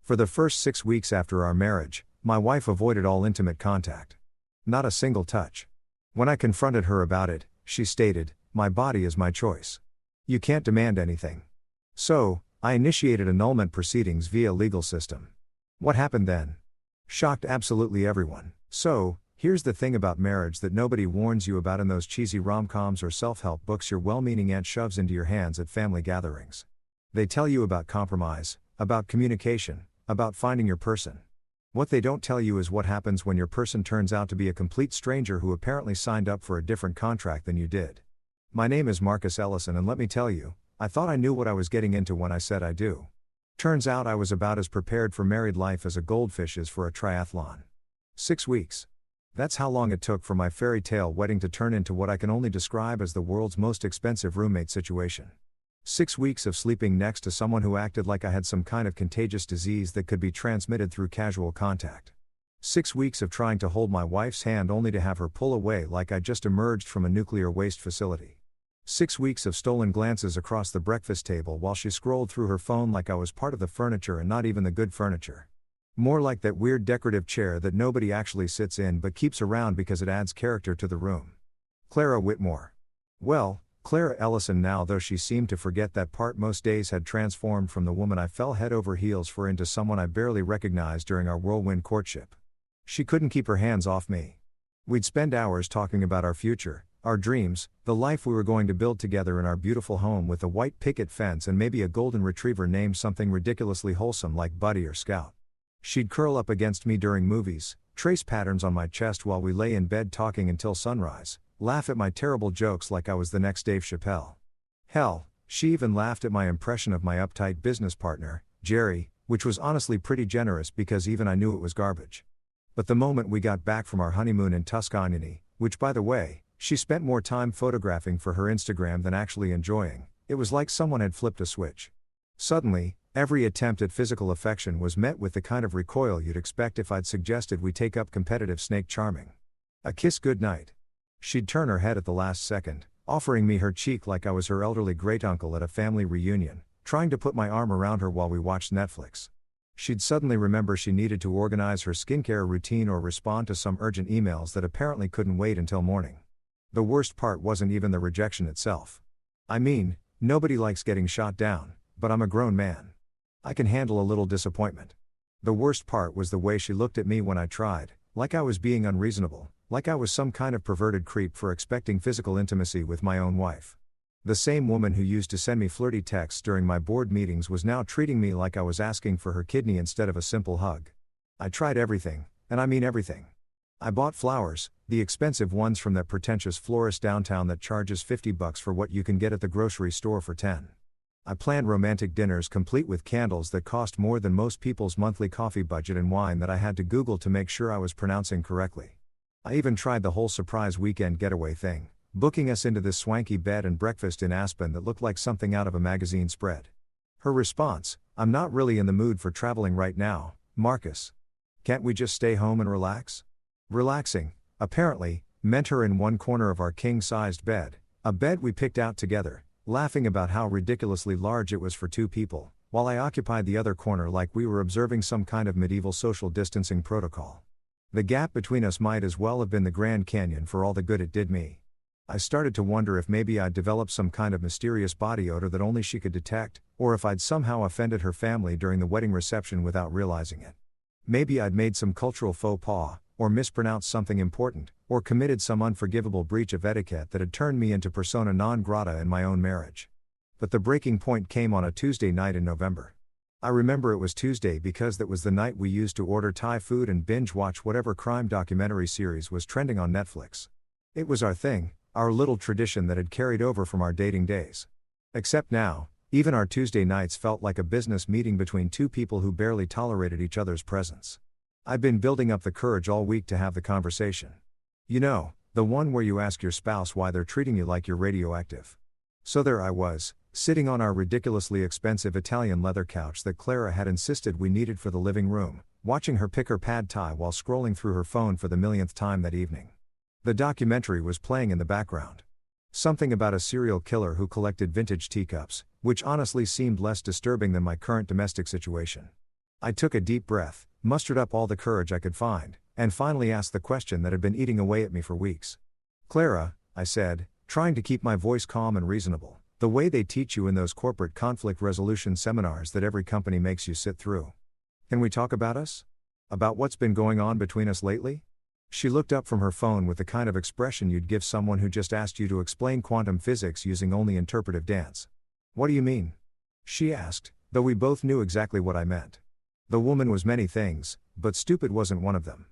For the first 6 weeks after our marriage, my wife avoided all intimate contact. Not a single touch. When I confronted her about it, she stated, "My body is my choice. You can't demand anything." So, I initiated annulment proceedings via legal system. What happened then? Shocked absolutely everyone. So, here's the thing about marriage that nobody warns you about in those cheesy rom-coms or self-help books your well-meaning aunt shoves into your hands at family gatherings. They tell you about compromise, about communication, about finding your person. What they don't tell you is what happens when your person turns out to be a complete stranger who apparently signed up for a different contract than you did. My name is Marcus Ellison, and let me tell you, I thought I knew what I was getting into when I said I do. Turns out I was about as prepared for married life as a goldfish is for a triathlon. 6 weeks. That's how long it took for my fairy tale wedding to turn into what I can only describe as the world's most expensive roommate situation. 6 weeks of sleeping next to someone who acted like I had some kind of contagious disease that could be transmitted through casual contact. 6 weeks of trying to hold my wife's hand only to have her pull away like I just emerged from a nuclear waste facility. 6 weeks of stolen glances across the breakfast table while she scrolled through her phone like I was part of the furniture and not even the good furniture. More like that weird decorative chair that nobody actually sits in but keeps around because it adds character to the room. Clara Whitmore. Well, Clara Ellison now, though she seemed to forget that part most days, had transformed from the woman I fell head over heels for into someone I barely recognized during our whirlwind courtship. She couldn't keep her hands off me. We'd spend hours talking about our future, our dreams, the life we were going to build together in our beautiful home with a white picket fence and maybe a golden retriever named something ridiculously wholesome like Buddy or Scout. She'd curl up against me during movies, trace patterns on my chest while we lay in bed talking until sunrise, laugh at my terrible jokes like I was the next Dave Chappelle. Hell, she even laughed at my impression of my uptight business partner, Jerry, which was honestly pretty generous because even I knew it was garbage. But the moment we got back from our honeymoon in Tuscany, which by the way, she spent more time photographing for her Instagram than actually enjoying, it was like someone had flipped a switch. Suddenly, every attempt at physical affection was met with the kind of recoil you'd expect if I'd suggested we take up competitive snake charming. A kiss goodnight. She'd turn her head at the last second, offering me her cheek like I was her elderly great-uncle at a family reunion, trying to put my arm around her while we watched Netflix. She'd suddenly remember she needed to organize her skincare routine or respond to some urgent emails that apparently couldn't wait until morning. The worst part wasn't even the rejection itself. I mean, nobody likes getting shot down, but I'm a grown man. I can handle a little disappointment. The worst part was the way she looked at me when I tried, like I was being unreasonable, like I was some kind of perverted creep for expecting physical intimacy with my own wife. The same woman who used to send me flirty texts during my board meetings was now treating me like I was asking for her kidney instead of a simple hug. I tried everything, and I mean everything. I bought flowers, the expensive ones from that pretentious florist downtown that charges $50 for what you can get at the grocery store for 10. I planned romantic dinners complete with candles that cost more than most people's monthly coffee budget and wine that I had to Google to make sure I was pronouncing correctly. I even tried the whole surprise weekend getaway thing, booking us into this swanky bed and breakfast in Aspen that looked like something out of a magazine spread. Her response, "I'm not really in the mood for traveling right now, Marcus. Can't we just stay home and relax?" Relaxing, apparently, meant her in one corner of our king-sized bed, a bed we picked out together, laughing about how ridiculously large it was for 2 people, while I occupied the other corner like we were observing some kind of medieval social distancing protocol. The gap between us might as well have been the Grand Canyon for all the good it did me. I started to wonder if maybe I'd developed some kind of mysterious body odor that only she could detect, or if I'd somehow offended her family during the wedding reception without realizing it. Maybe I'd made some cultural faux pas, or mispronounced something important, or committed some unforgivable breach of etiquette that had turned me into persona non grata in my own marriage. But the breaking point came on a Tuesday night in November. I remember it was Tuesday because that was the night we used to order Thai food and binge-watch whatever crime documentary series was trending on Netflix. It was our thing, our little tradition that had carried over from our dating days. Except now, even our Tuesday nights felt like a business meeting between 2 people who barely tolerated each other's presence. I'd been building up the courage all week to have the conversation. You know, the one where you ask your spouse why they're treating you like you're radioactive. So there I was, sitting on our ridiculously expensive Italian leather couch that Clara had insisted we needed for the living room, watching her pick her pad thai while scrolling through her phone for the millionth time that evening. The documentary was playing in the background. Something about a serial killer who collected vintage teacups, which honestly seemed less disturbing than my current domestic situation. I took a deep breath, mustered up all the courage I could find, and finally asked the question that had been eating away at me for weeks. "Clara," I said, trying to keep my voice calm and reasonable, the way they teach you in those corporate conflict resolution seminars that every company makes you sit through. "Can we talk about us? About what's been going on between us lately?" She looked up from her phone with the kind of expression you'd give someone who just asked you to explain quantum physics using only interpretive dance. "What do you mean?" she asked, though we both knew exactly what I meant. The woman was many things, but stupid wasn't one of them.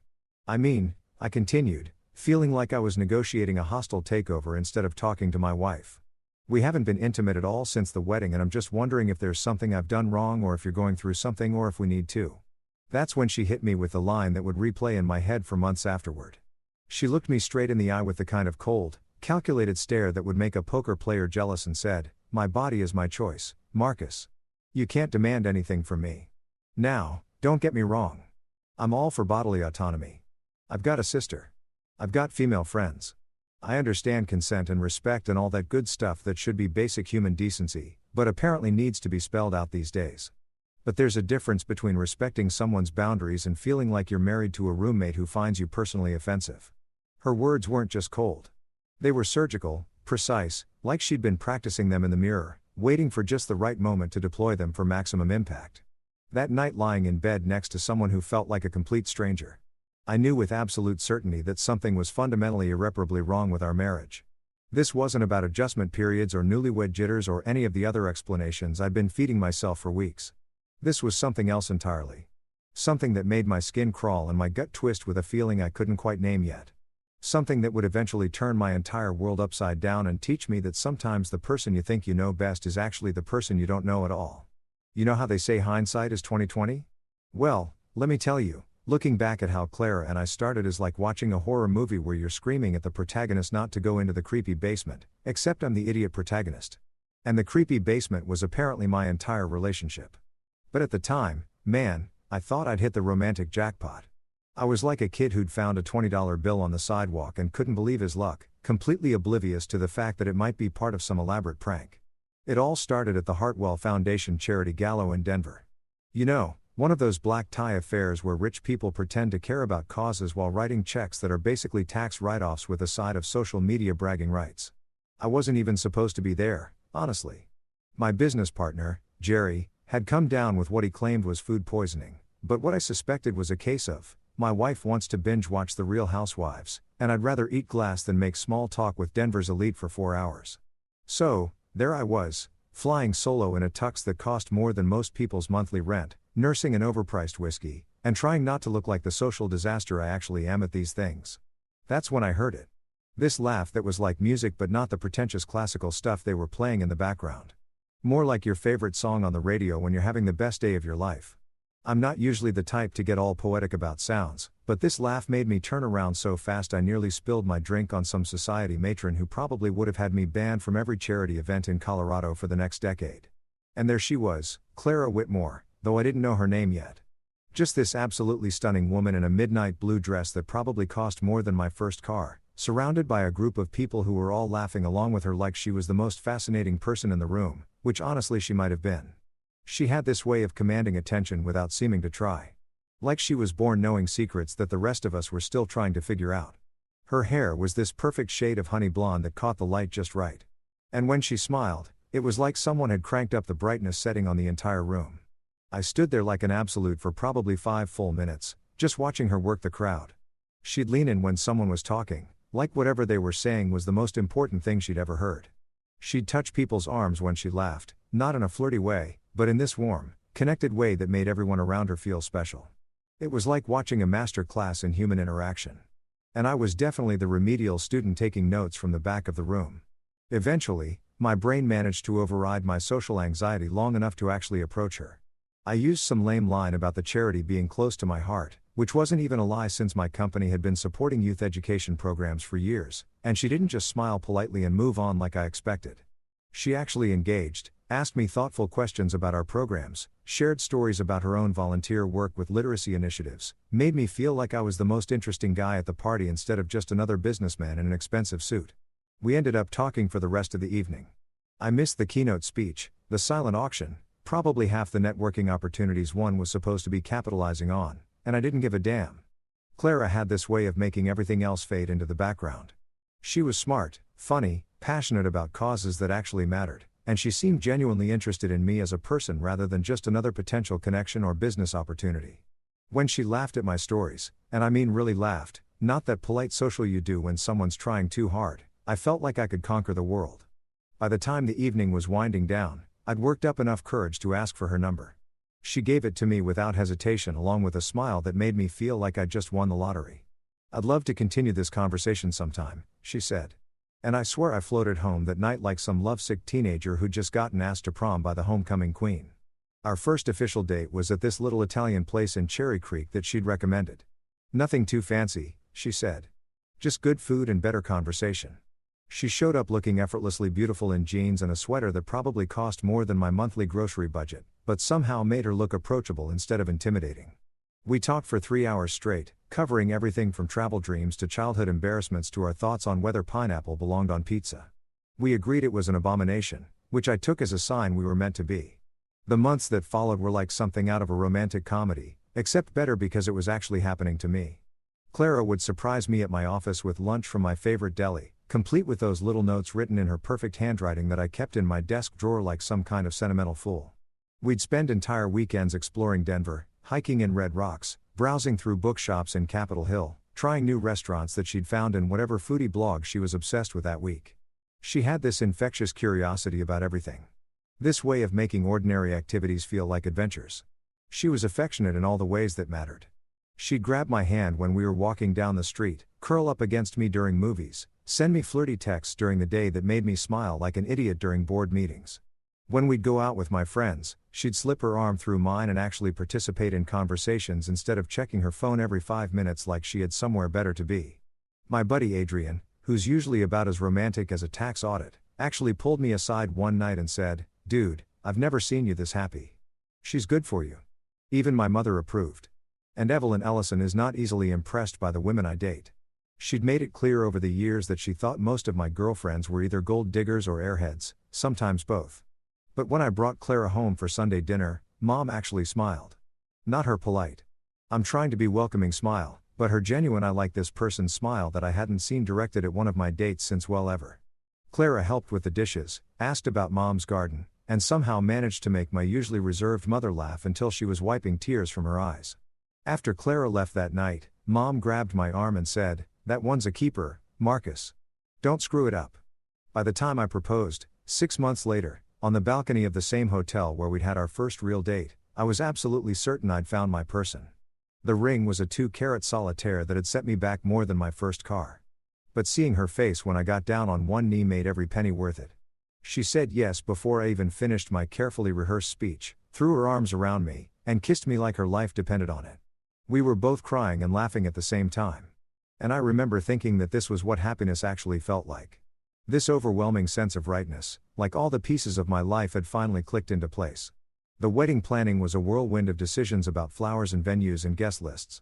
"I mean," I continued, feeling like I was negotiating a hostile takeover instead of talking to my wife. "We haven't been intimate at all since the wedding, and I'm just wondering if there's something I've done wrong, or if you're going through something, or if we need to." That's when she hit me with the line that would replay in my head for months afterward. She looked me straight in the eye with the kind of cold, calculated stare that would make a poker player jealous and said, "My body is my choice, Marcus. You can't demand anything from me. Now, don't get me wrong. I'm all for bodily autonomy. I've got a sister. I've got female friends. I understand consent and respect and all that good stuff that should be basic human decency, but apparently needs to be spelled out these days. But there's a difference between respecting someone's boundaries and feeling like you're married to a roommate who finds you personally offensive." Her words weren't just cold. They were surgical, precise, like she'd been practicing them in the mirror, waiting for just the right moment to deploy them for maximum impact. That night, lying in bed next to someone who felt like a complete stranger, I knew with absolute certainty that something was fundamentally irreparably wrong with our marriage. This wasn't about adjustment periods or newlywed jitters or any of the other explanations I'd been feeding myself for weeks. This was something else entirely. Something that made my skin crawl and my gut twist with a feeling I couldn't quite name yet. Something that would eventually turn my entire world upside down and teach me that sometimes the person you think you know best is actually the person you don't know at all. You know how they say hindsight is 20/20? Well, let me tell you, looking back at how Clara and I started is like watching a horror movie where you're screaming at the protagonist not to go into the creepy basement, except I'm the idiot protagonist. And the creepy basement was apparently my entire relationship. But at the time, man, I thought I'd hit the romantic jackpot. I was like a kid who'd found a $20 bill on the sidewalk and couldn't believe his luck, completely oblivious to the fact that it might be part of some elaborate prank. It all started at the Hartwell Foundation charity gala in Denver. You know, one of those black tie affairs where rich people pretend to care about causes while writing checks that are basically tax write-offs with a side of social media bragging rights. I wasn't even supposed to be there, honestly. My business partner, Jerry, had come down with what he claimed was food poisoning, but what I suspected was a case of, my wife wants to binge watch The Real Housewives, and I'd rather eat glass than make small talk with Denver's elite for 4 hours. So, there I was, flying solo in a tux that cost more than most people's monthly rent, nursing an overpriced whiskey, and trying not to look like the social disaster I actually am at these things. That's when I heard it. This laugh that was like music but not the pretentious classical stuff they were playing in the background. More like your favorite song on the radio when you're having the best day of your life. I'm not usually the type to get all poetic about sounds, but this laugh made me turn around so fast I nearly spilled my drink on some society matron who probably would have had me banned from every charity event in Colorado for the next decade. And there she was, Clara Whitmore, though I didn't know her name yet. Just this absolutely stunning woman in a midnight blue dress that probably cost more than my first car, surrounded by a group of people who were all laughing along with her like she was the most fascinating person in the room, which honestly she might have been. She had this way of commanding attention without seeming to try. Like she was born knowing secrets that the rest of us were still trying to figure out. Her hair was this perfect shade of honey blonde that caught the light just right. And when she smiled, it was like someone had cranked up the brightness setting on the entire room. I stood there like an absolute for probably 5 full minutes, just watching her work the crowd. She'd lean in when someone was talking, like whatever they were saying was the most important thing she'd ever heard. She'd touch people's arms when she laughed, not in a flirty way, but in this warm, connected way that made everyone around her feel special. It was like watching a master class in human interaction. And I was definitely the remedial student taking notes from the back of the room. Eventually, my brain managed to override my social anxiety long enough to actually approach her. I used some lame line about the charity being close to my heart, which wasn't even a lie since my company had been supporting youth education programs for years, and she didn't just smile politely and move on like I expected. She actually engaged, asked me thoughtful questions about our programs, shared stories about her own volunteer work with literacy initiatives, made me feel like I was the most interesting guy at the party instead of just another businessman in an expensive suit. We ended up talking for the rest of the evening. I missed the keynote speech, the silent auction, probably half the networking opportunities one was supposed to be capitalizing on, and I didn't give a damn. Clara had this way of making everything else fade into the background. She was smart, funny, passionate about causes that actually mattered, and she seemed genuinely interested in me as a person rather than just another potential connection or business opportunity. When she laughed at my stories, and I mean really laughed, not that polite social you do when someone's trying too hard, I felt like I could conquer the world. By the time the evening was winding down, I'd worked up enough courage to ask for her number. She gave it to me without hesitation, along with a smile that made me feel like I'd just won the lottery. "I'd love to continue this conversation sometime," she said. And I swear I floated home that night like some lovesick teenager who'd just gotten asked to prom by the homecoming queen. Our first official date was at this little Italian place in Cherry Creek that she'd recommended. "Nothing too fancy," she said. "Just good food and better conversation." She showed up looking effortlessly beautiful in jeans and a sweater that probably cost more than my monthly grocery budget, but somehow made her look approachable instead of intimidating. We talked for 3 hours straight, covering everything from travel dreams to childhood embarrassments to our thoughts on whether pineapple belonged on pizza. We agreed it was an abomination, which I took as a sign we were meant to be. The months that followed were like something out of a romantic comedy, except better because it was actually happening to me. Clara would surprise me at my office with lunch from my favorite deli, complete with those little notes written in her perfect handwriting that I kept in my desk drawer like some kind of sentimental fool. We'd spend entire weekends exploring Denver, hiking in Red Rocks, browsing through bookshops in Capitol Hill, trying new restaurants that she'd found in whatever foodie blog she was obsessed with that week. She had this infectious curiosity about everything. This way of making ordinary activities feel like adventures. She was affectionate in all the ways that mattered. She'd grab my hand when we were walking down the street, curl up against me during movies, send me flirty texts during the day that made me smile like an idiot during board meetings. When we'd go out with my friends, she'd slip her arm through mine and actually participate in conversations instead of checking her phone every 5 minutes like she had somewhere better to be. My buddy Adrian, who's usually about as romantic as a tax audit, actually pulled me aside one night and said, "Dude, I've never seen you this happy. She's good for you." Even my mother approved. And Evelyn Ellison is not easily impressed by the women I date. She'd made it clear over the years that she thought most of my girlfriends were either gold diggers or airheads, sometimes both. But when I brought Clara home for Sunday dinner, Mom actually smiled. Not her polite, "I'm trying to be welcoming" smile, but her genuine "I like this person" smile that I hadn't seen directed at one of my dates since well ever. Clara helped with the dishes, asked about Mom's garden, and somehow managed to make my usually reserved mother laugh until she was wiping tears from her eyes. After Clara left that night, Mom grabbed my arm and said, "That one's a keeper, Marcus. Don't screw it up." By the time I proposed, 6 months later, on the balcony of the same hotel where we'd had our first real date, I was absolutely certain I'd found my person. The ring was a 2-carat solitaire that had set me back more than my first car. But seeing her face when I got down on one knee made every penny worth it. She said yes before I even finished my carefully rehearsed speech, threw her arms around me, and kissed me like her life depended on it. We were both crying and laughing at the same time. And I remember thinking that this was what happiness actually felt like. This overwhelming sense of rightness, like all the pieces of my life had finally clicked into place. The wedding planning was a whirlwind of decisions about flowers and venues and guest lists.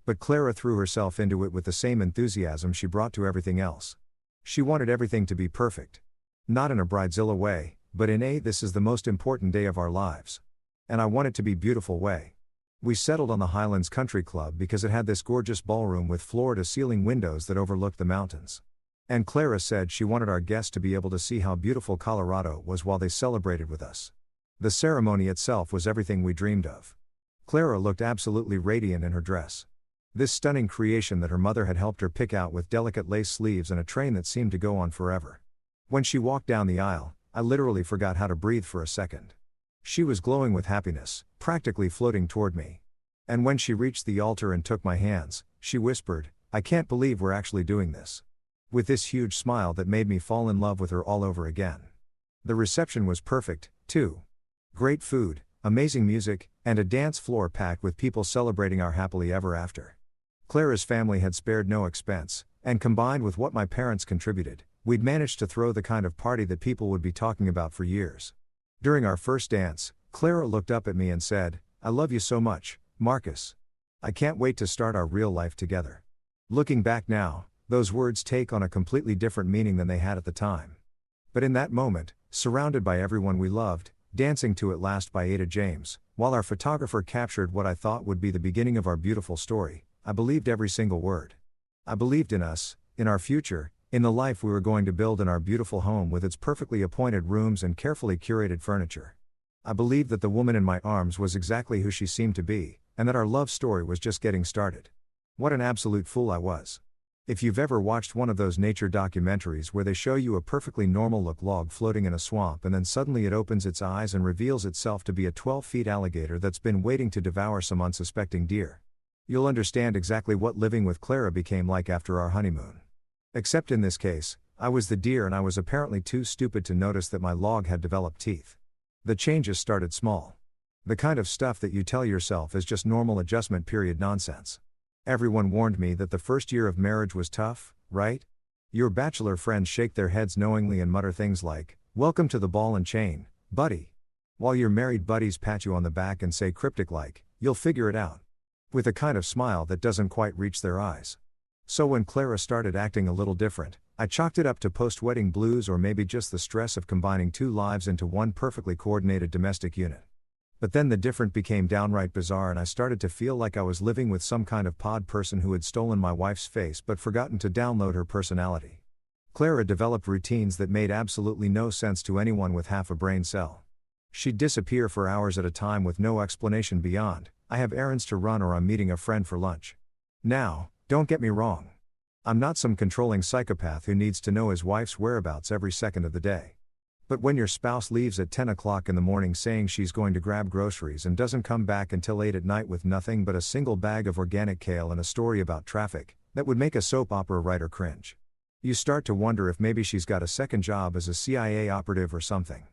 But Clara threw herself into it with the same enthusiasm she brought to everything else. She wanted everything to be perfect. Not in a bridezilla way, but in a "this is the most important day of our lives. And I want it to be beautiful" way. We settled on the Highlands Country Club because it had this gorgeous ballroom with floor-to-ceiling windows that overlooked the mountains. And Clara said she wanted our guests to be able to see how beautiful Colorado was while they celebrated with us. The ceremony itself was everything we dreamed of. Clara looked absolutely radiant in her dress. This stunning creation that her mother had helped her pick out with delicate lace sleeves and a train that seemed to go on forever. When she walked down the aisle, I literally forgot how to breathe for a second. She was glowing with happiness, practically floating toward me. And when she reached the altar and took my hands, she whispered, "I can't believe we're actually doing this." With this huge smile that made me fall in love with her all over again. The reception was perfect, too. Great food, amazing music, and a dance floor packed with people celebrating our happily ever after. Clara's family had spared no expense, and combined with what my parents contributed, we'd managed to throw the kind of party that people would be talking about for years. During our first dance, Clara looked up at me and said, "I love you so much, Marcus. I can't wait to start our real life together." Looking back now, those words take on a completely different meaning than they had at the time. But in that moment, surrounded by everyone we loved, Dancing to It Last by Ada James. While our photographer captured what I thought would be the beginning of our beautiful story, I believed every single word. I believed in us, in our future, in the life we were going to build in our beautiful home with its perfectly appointed rooms and carefully curated furniture. I believed that the woman in my arms was exactly who she seemed to be, and that our love story was just getting started. What an absolute fool I was. If you've ever watched one of those nature documentaries where they show you a perfectly normal-look log floating in a swamp and then suddenly it opens its eyes and reveals itself to be a 12-foot alligator that's been waiting to devour some unsuspecting deer, you'll understand exactly what living with Clara became like after our honeymoon. Except in this case, I was the deer and I was apparently too stupid to notice that my log had developed teeth. The changes started small. The kind of stuff that you tell yourself is just normal adjustment period nonsense. Everyone warned me that the first year of marriage was tough, right? Your bachelor friends shake their heads knowingly and mutter things like, "Welcome to the ball and chain, buddy." While your married buddies pat you on the back and say cryptic like, "You'll figure it out," with a kind of smile that doesn't quite reach their eyes. So when Clara started acting a little different, I chalked it up to post-wedding blues or maybe just the stress of combining two lives into one perfectly coordinated domestic unit. But then the different became downright bizarre and I started to feel like I was living with some kind of pod person who had stolen my wife's face but forgotten to download her personality. Clara developed routines that made absolutely no sense to anyone with half a brain cell. She'd disappear for hours at a time with no explanation beyond, "I have errands to run" or "I'm meeting a friend for lunch." Now, don't get me wrong. I'm not some controlling psychopath who needs to know his wife's whereabouts every second of the day. But when your spouse leaves at 10 o'clock in the morning saying she's going to grab groceries and doesn't come back until 8 at night with nothing but a single bag of organic kale and a story about traffic, that would make a soap opera writer cringe. You start to wonder if maybe she's got a second job as a CIA operative or something.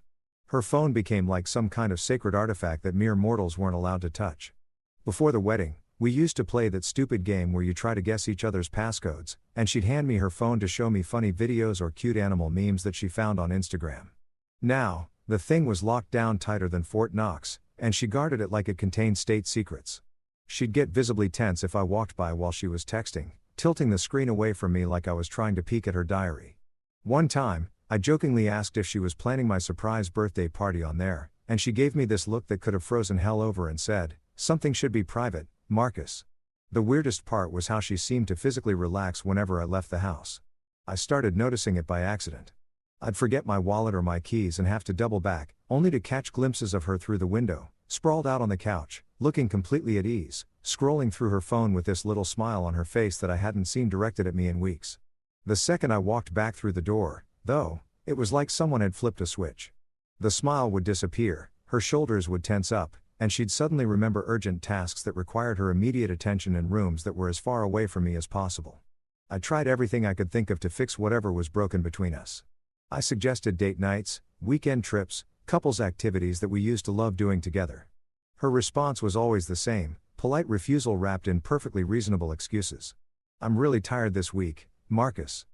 Her phone became like some kind of sacred artifact that mere mortals weren't allowed to touch. Before the wedding, we used to play that stupid game where you try to guess each other's passcodes, and she'd hand me her phone to show me funny videos or cute animal memes that she found on Instagram. Now, the thing was locked down tighter than Fort Knox, and she guarded it like it contained state secrets. She'd get visibly tense if I walked by while she was texting, tilting the screen away from me like I was trying to peek at her diary. One time, I jokingly asked if she was planning my surprise birthday party on there, and she gave me this look that could have frozen hell over and said, "Something should be private, Marcus." The weirdest part was how she seemed to physically relax whenever I left the house. I started noticing it by accident. I'd forget my wallet or my keys and have to double back, only to catch glimpses of her through the window, sprawled out on the couch, looking completely at ease, scrolling through her phone with this little smile on her face that I hadn't seen directed at me in weeks. The second I walked back through the door, though, it was like someone had flipped a switch. The smile would disappear, her shoulders would tense up, and she'd suddenly remember urgent tasks that required her immediate attention in rooms that were as far away from me as possible. I tried everything I could think of to fix whatever was broken between us. I suggested date nights, weekend trips, couples activities that we used to love doing together. Her response was always the same, polite refusal wrapped in perfectly reasonable excuses. "I'm really tired this week, Marcus.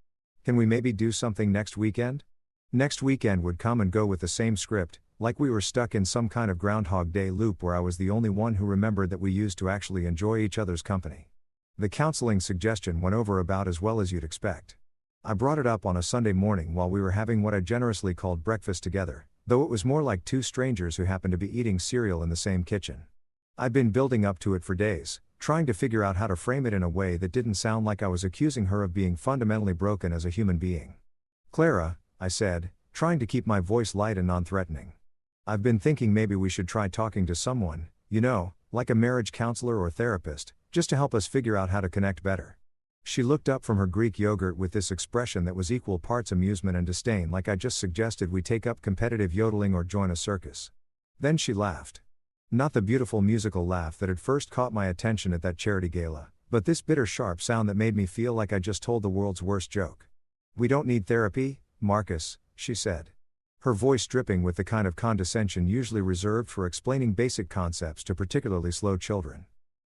Can we maybe do something next weekend?" Next weekend would come and go with the same script, like we were stuck in some kind of Groundhog Day loop where I was the only one who remembered that we used to actually enjoy each other's company. The counseling suggestion went over about as well as you'd expect. I brought it up on a Sunday morning while we were having what I generously called breakfast together, though it was more like two strangers who happened to be eating cereal in the same kitchen. I'd been building up to it for days, trying to figure out how to frame it in a way that didn't sound like I was accusing her of being fundamentally broken as a human being. "Clara," I said, trying to keep my voice light and non-threatening. "I've been thinking maybe we should try talking to someone, like a marriage counselor or therapist, just to help us figure out how to connect better." She looked up from her Greek yogurt with this expression that was equal parts amusement and disdain, like I just suggested we take up competitive yodeling or join a circus. Then she laughed. Not the beautiful musical laugh that had first caught my attention at that charity gala, but this bitter sharp sound that made me feel like I just told the world's worst joke. "We don't need therapy, Marcus," she said. Her voice dripping with the kind of condescension usually reserved for explaining basic concepts to particularly slow children.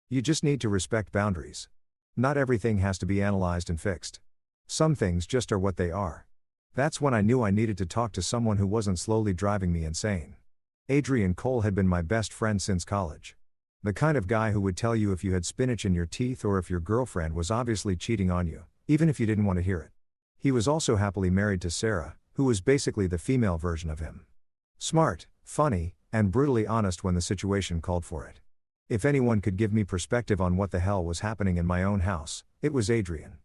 "You just need to respect boundaries. Not everything has to be analyzed and fixed. Some things just are what they are." That's when I knew I needed to talk to someone who wasn't slowly driving me insane. Adrian Cole had been my best friend since college. The kind of guy who would tell you if you had spinach in your teeth or if your girlfriend was obviously cheating on you, even if you didn't want to hear it. He was also happily married to Sarah, who was basically the female version of him. Smart, funny, and brutally honest when the situation called for it. If anyone could give me perspective on what the hell was happening in my own house, it was Adrian.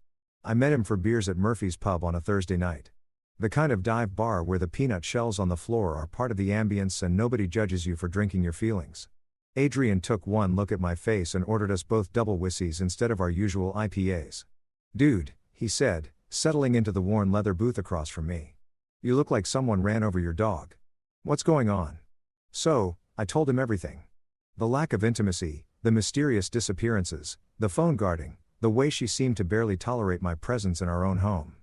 I met him for beers at Murphy's Pub on a Thursday night. The kind of dive bar where the peanut shells on the floor are part of the ambience and nobody judges you for drinking your feelings. Adrian took one look at my face and ordered us both double whiskies instead of our usual IPAs. "Dude," he said, settling into the worn leather booth across from me. "You look like someone ran over your dog. What's going on?" So, I told him everything. The lack of intimacy, the mysterious disappearances, the phone guarding, the way she seemed to barely tolerate my presence in our own home.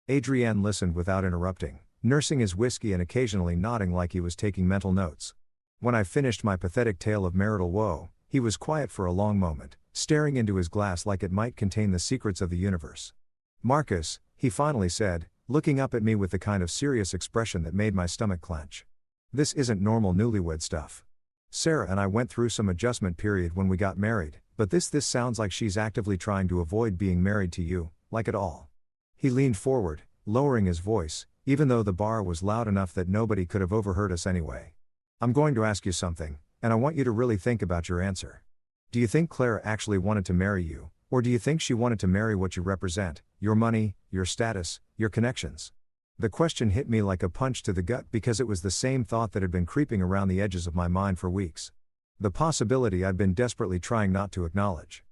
Adrian listened without interrupting, nursing his whiskey and occasionally nodding like he was taking mental notes. When I finished my pathetic tale of marital woe, he was quiet for a long moment, staring into his glass like it might contain the secrets of the universe. "Marcus," he finally said, looking up at me with the kind of serious expression that made my stomach clench. "This isn't normal newlywed stuff. Sarah and I went through some adjustment period when we got married, but this sounds like she's actively trying to avoid being married to you, like it all." He leaned forward, lowering his voice, even though the bar was loud enough that nobody could have overheard us anyway. "I'm going to ask you something, and I want you to really think about your answer. Do you think Clara actually wanted to marry you, or do you think she wanted to marry what you represent, your money, your status, your connections?" The question hit me like a punch to the gut because it was the same thought that had been creeping around the edges of my mind for weeks. The possibility I'd been desperately trying not to acknowledge.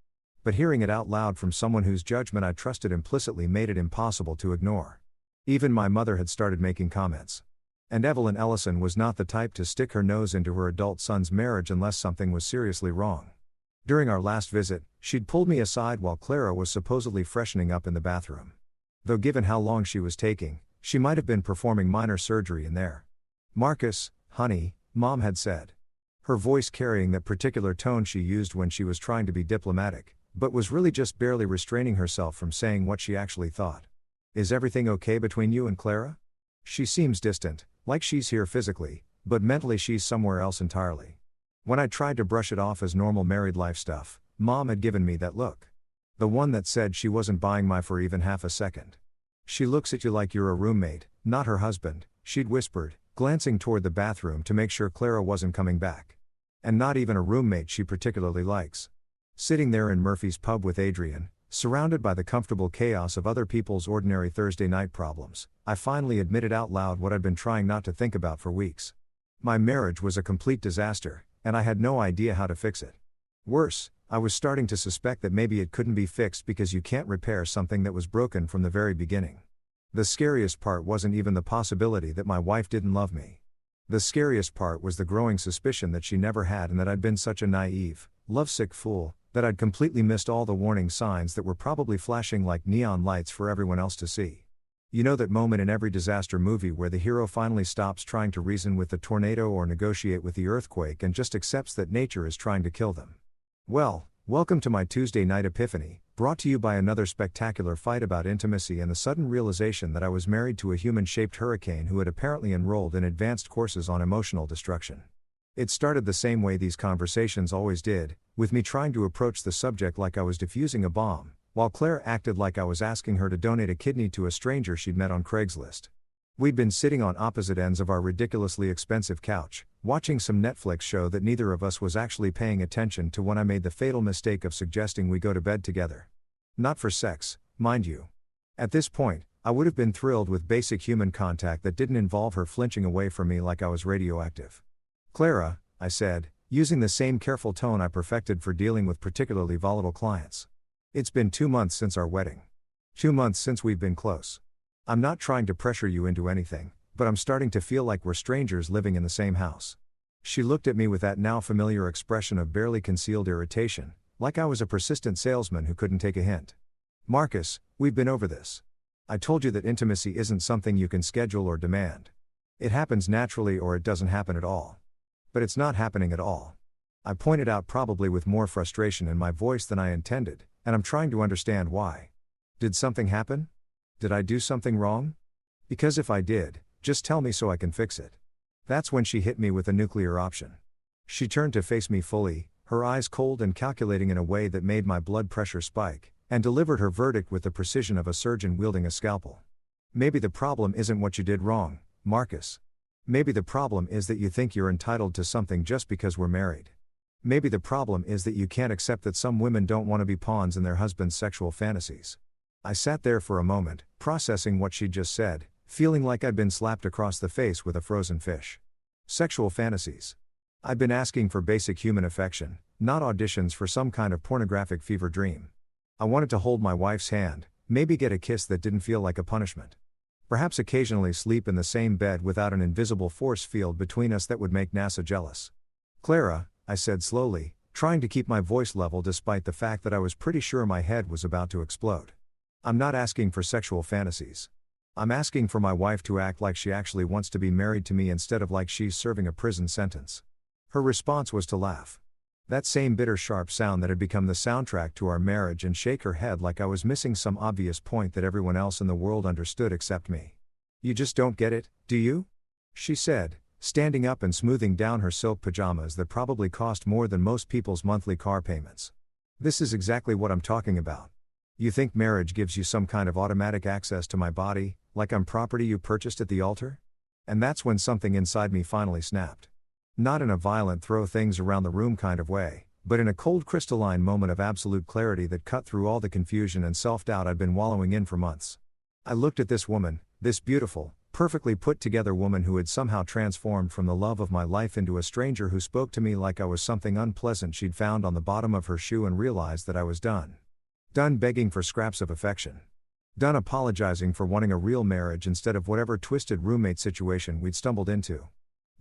But hearing it out loud from someone whose judgment I trusted implicitly made it impossible to ignore. Even my mother had started making comments. And Evelyn Ellison was not the type to stick her nose into her adult son's marriage unless something was seriously wrong. During our last visit, she'd pulled me aside while Clara was supposedly freshening up in the bathroom. Though given how long she was taking, she might have been performing minor surgery in there. "Marcus, honey," Mom had said. Her voice carrying that particular tone she used when she was trying to be diplomatic, but was really just barely restraining herself from saying what she actually thought. "Is everything okay between you and Clara? She seems distant, like she's here physically, but mentally she's somewhere else entirely." When I tried to brush it off as normal married life stuff, Mom had given me that look. The one that said she wasn't buying my for even half a second. "She looks at you like you're a roommate, not her husband," she'd whispered, glancing toward the bathroom to make sure Clara wasn't coming back. "And not even a roommate she particularly likes." Sitting there in Murphy's Pub with Adrian, surrounded by the comfortable chaos of other people's ordinary Thursday night problems, I finally admitted out loud what I'd been trying not to think about for weeks. My marriage was a complete disaster, and I had no idea how to fix it. Worse, I was starting to suspect that maybe it couldn't be fixed because you can't repair something that was broken from the very beginning. The scariest part wasn't even the possibility that my wife didn't love me. The scariest part was the growing suspicion that she never had and that I'd been such a naive, lovesick fool, that I'd completely missed all the warning signs that were probably flashing like neon lights for everyone else to see. You know that moment in every disaster movie where the hero finally stops trying to reason with the tornado or negotiate with the earthquake and just accepts that nature is trying to kill them? Well, welcome to my Tuesday night epiphany, brought to you by another spectacular fight about intimacy and the sudden realization that I was married to a human-shaped hurricane who had apparently enrolled in advanced courses on emotional destruction. It started the same way these conversations always did, with me trying to approach the subject like I was defusing a bomb, while Claire acted like I was asking her to donate a kidney to a stranger she'd met on Craigslist. We'd been sitting on opposite ends of our ridiculously expensive couch, watching some Netflix show that neither of us was actually paying attention to when I made the fatal mistake of suggesting we go to bed together. Not for sex, mind you. At this point, I would have been thrilled with basic human contact that didn't involve her flinching away from me like I was radioactive. "Clara," I said, using the same careful tone I perfected for dealing with particularly volatile clients. "It's been 2 months since our wedding. 2 months since we've been close. I'm not trying to pressure you into anything, but I'm starting to feel like we're strangers living in the same house." She looked at me with that now familiar expression of barely concealed irritation, like I was a persistent salesman who couldn't take a hint. "Marcus, we've been over this. I told you that intimacy isn't something you can schedule or demand. It happens naturally or it doesn't happen at all. But it's not happening at all." I pointed out, probably with more frustration in my voice than I intended, and I'm trying to understand why. Did something happen? Did I do something wrong? Because if I did, just tell me so I can fix it. That's when she hit me with the nuclear option. She turned to face me fully, her eyes cold and calculating in a way that made my blood pressure spike, and delivered her verdict with the precision of a surgeon wielding a scalpel. "Maybe the problem isn't what you did wrong, Marcus. Maybe the problem is that you think you're entitled to something just because we're married. Maybe the problem is that you can't accept that some women don't want to be pawns in their husband's sexual fantasies. I sat there for a moment, processing what she'd just said, feeling like I'd been slapped across the face with a frozen fish. Sexual fantasies. I'd been asking for basic human affection, not auditions for some kind of pornographic fever dream. I wanted to hold my wife's hand, maybe get a kiss that didn't feel like a punishment. Perhaps occasionally sleep in the same bed without an invisible force field between us that would make NASA jealous. Clara, I said slowly, trying to keep my voice level despite the fact that I was pretty sure my head was about to explode. I'm not asking for sexual fantasies. I'm asking for my wife to act like she actually wants to be married to me instead of like she's serving a prison sentence. Her response was to laugh. That same bitter sharp sound that had become the soundtrack to our marriage, and shake her head like I was missing some obvious point that everyone else in the world understood except me. You just don't get it, do you? She said, standing up and smoothing down her silk pajamas that probably cost more than most people's monthly car payments. This is exactly what I'm talking about. You think marriage gives you some kind of automatic access to my body, like I'm property you purchased at the altar? And that's when something inside me finally snapped. Not in a violent throw things around the room kind of way, but in a cold crystalline moment of absolute clarity that cut through all the confusion and self-doubt I'd been wallowing in for months. I looked at this woman, this beautiful, perfectly put together woman who had somehow transformed from the love of my life into a stranger who spoke to me like I was something unpleasant she'd found on the bottom of her shoe, and realized that I was done. Done begging for scraps of affection. Done apologizing for wanting a real marriage instead of whatever twisted roommate situation we'd stumbled into.